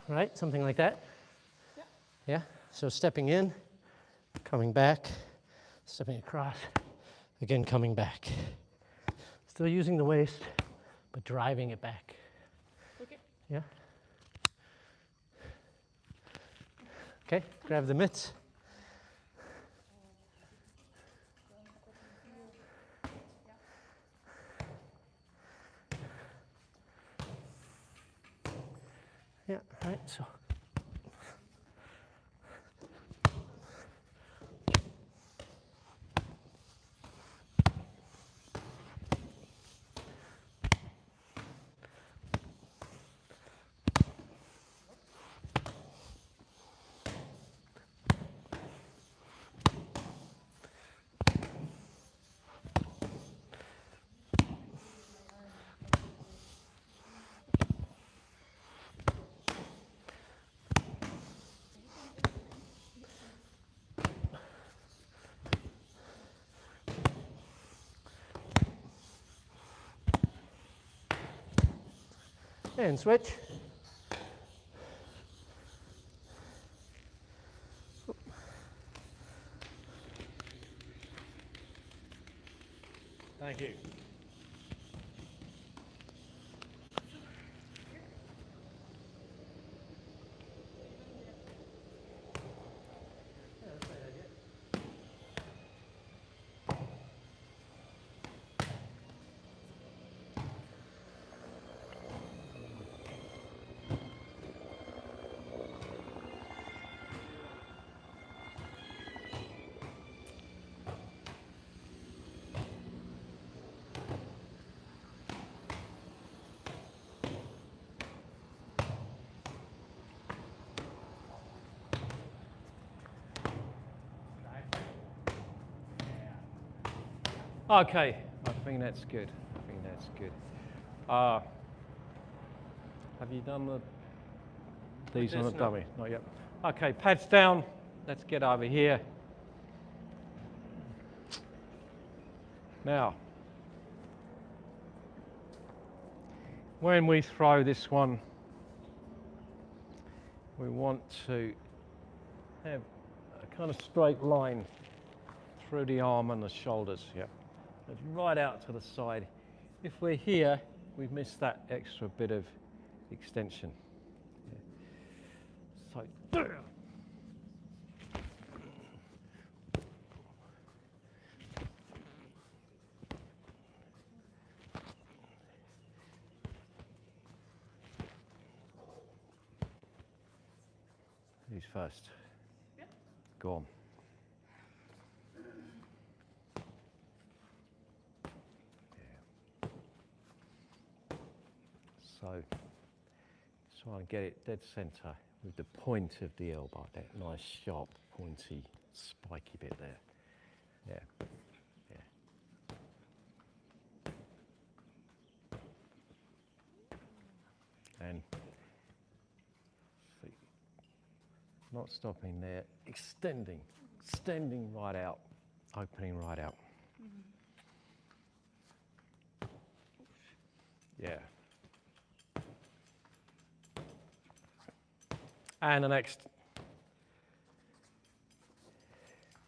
Right, something like that. Yeah. Yeah. So stepping in, coming back, stepping across, again coming back. Still using the waist, but driving it back. Okay. Yeah. Okay, grab the mitts. Yeah, right, so. And switch. Thank you. Okay, I think that's good. I think that's good. Have you done these on a no. dummy? Not yet. Okay, pads down. Let's get over here. Now, when we throw this one, we want to have a kind of straight line through the arm and the shoulders. Yep. It's right out to the side. If we're here, we've missed that extra bit of extension. Yeah. So, who's first? Yep. Go on. So, try and get it dead centre with the point of the elbow, that nice sharp, pointy, spiky bit there. Yeah, yeah. And see, not stopping there, extending right out, opening right out. Yeah. And the next.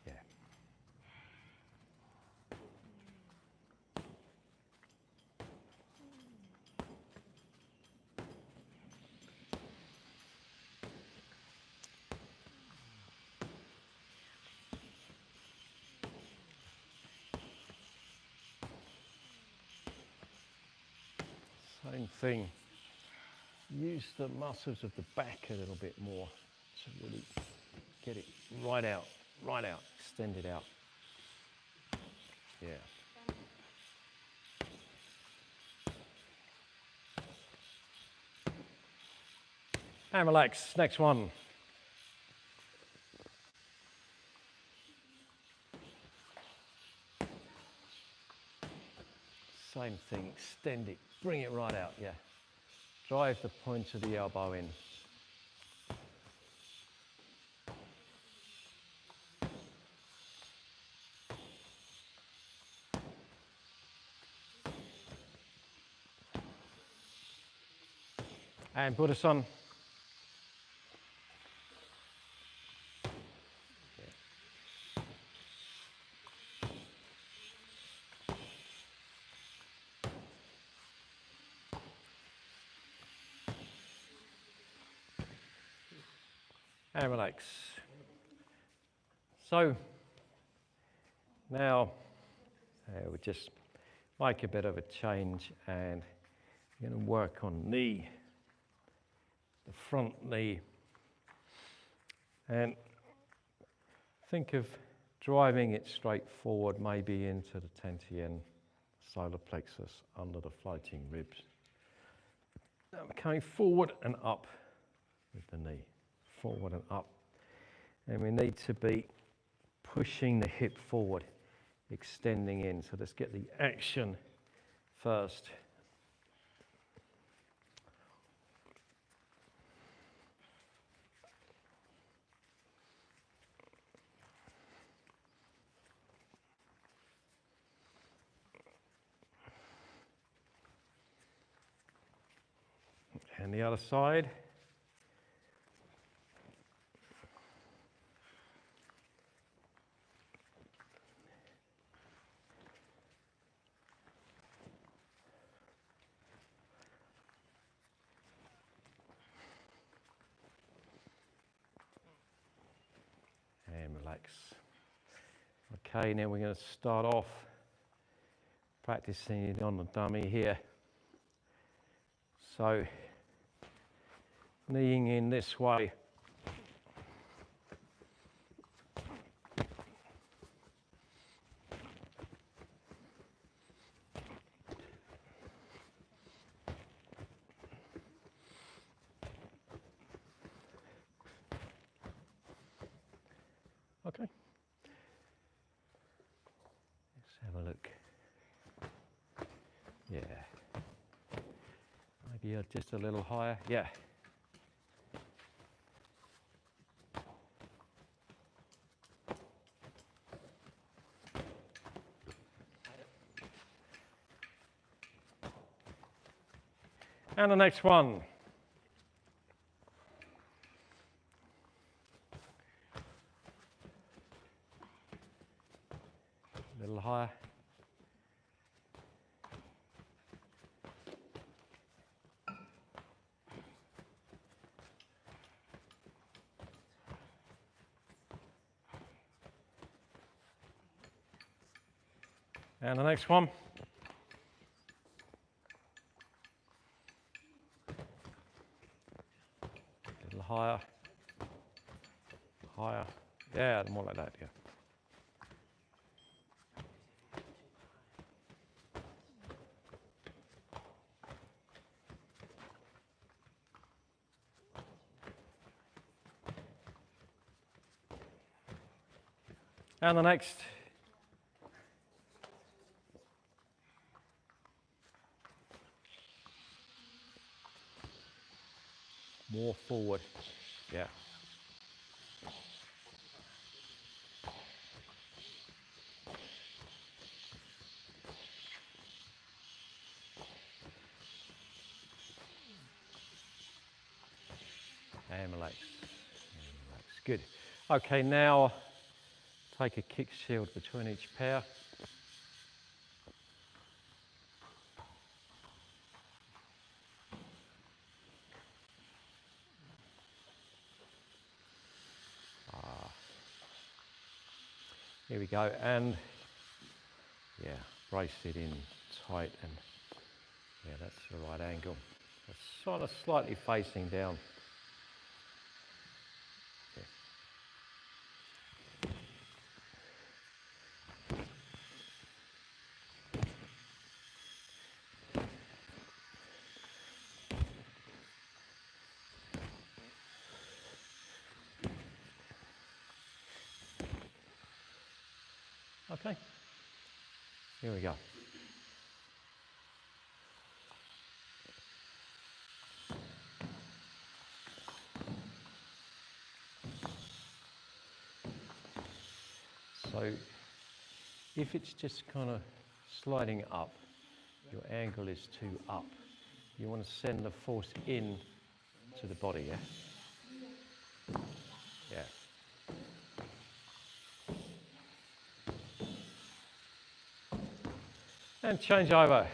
Yeah. Same thing. Use the muscles of the back a little bit more to really get it right out, extend it out. Yeah. And relax, next one. Same thing, extend it, bring it right out, yeah. Drive the point of the elbow in. And put us on. And relax. So now we'll just make a bit of a change and we're going to work on knee, the front knee, and think of driving it straight forward, maybe into the Tantien solar plexus under the floating ribs. Now we're coming forward and up with the knee, forward and up. And we need to be pushing the hip forward, extending in. So let's get the action first. And the other side. And relax. Okay, now we're going to start off practicing it on the dummy here. So, kneeing in this way. Okay. Let's have a look. Maybe just a little higher. Yeah. And the next one. A little higher. And the next one. A little higher. Higher. Yeah, more like that, yeah. And the next. More forward. Yeah. And relax. And relax. Good. Okay, now take a kick shield between each pair. Here we go, and yeah, brace it in tight, and yeah, that's the right angle. It's sort of slightly facing down. Okay, here we go. So if it's just kind of sliding up, your angle is too up. You want to send the force in to the body, yeah? Yeah. And change over.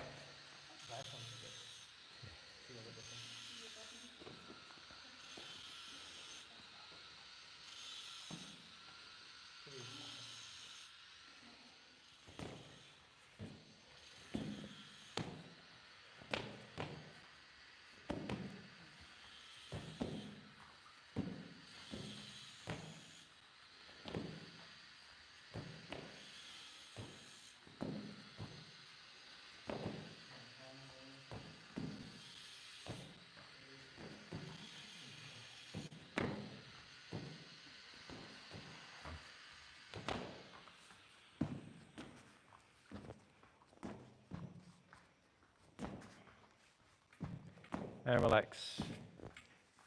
And relax.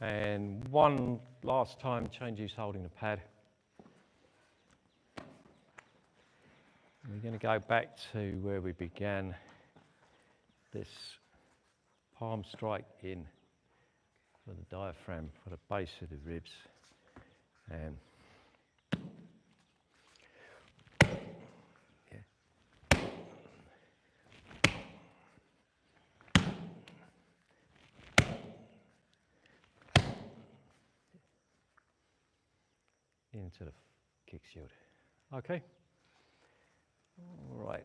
And one last time, change who's holding the pad. We're going to go back to where we began. This palm strike in for the diaphragm, for the base of the ribs. And yeah. Into the kick shield. Okay. All right.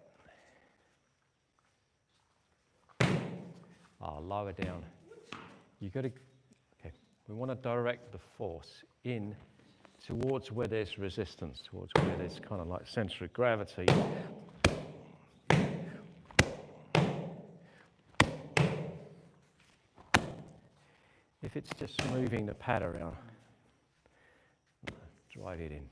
Lower down. You got to. Okay. We want to direct the force in towards where there's resistance, towards where there's kind of like center of gravity. If it's just moving the pad around, drive it in.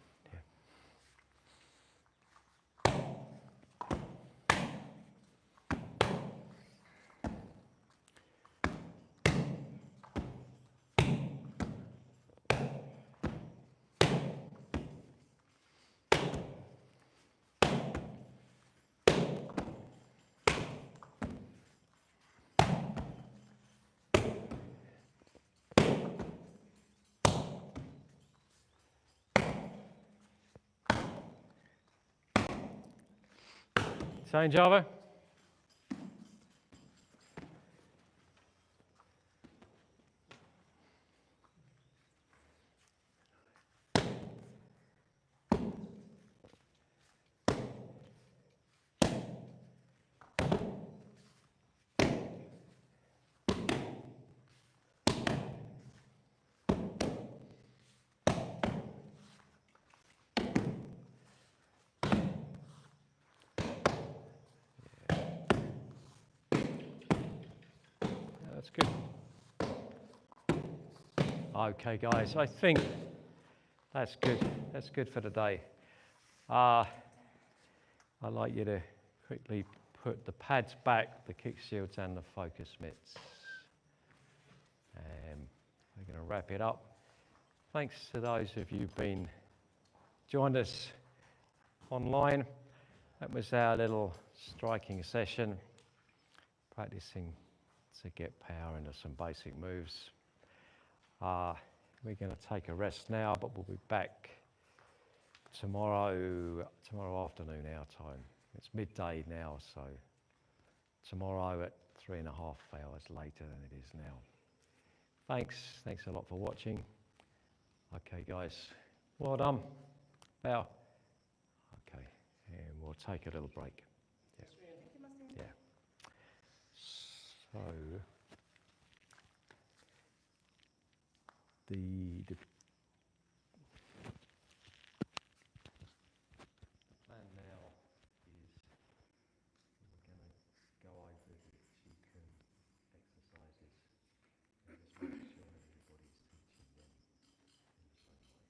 Saying Java? That's good. Okay, guys, I think that's good. That's good for today. I'd like you to quickly put the pads back, the kick shields and the focus mitts. We're going to wrap it up. Thanks to those of you who've joined us online. That was our little striking session, practicing to get power into some basic moves. We're going to take a rest now, but we'll be back tomorrow afternoon our time. It's midday now, so tomorrow at 3.5 hours later than it is now. Thanks a lot for watching. Okay, guys, well done. Bow. Okay, and we'll take a little break. Yeah. So the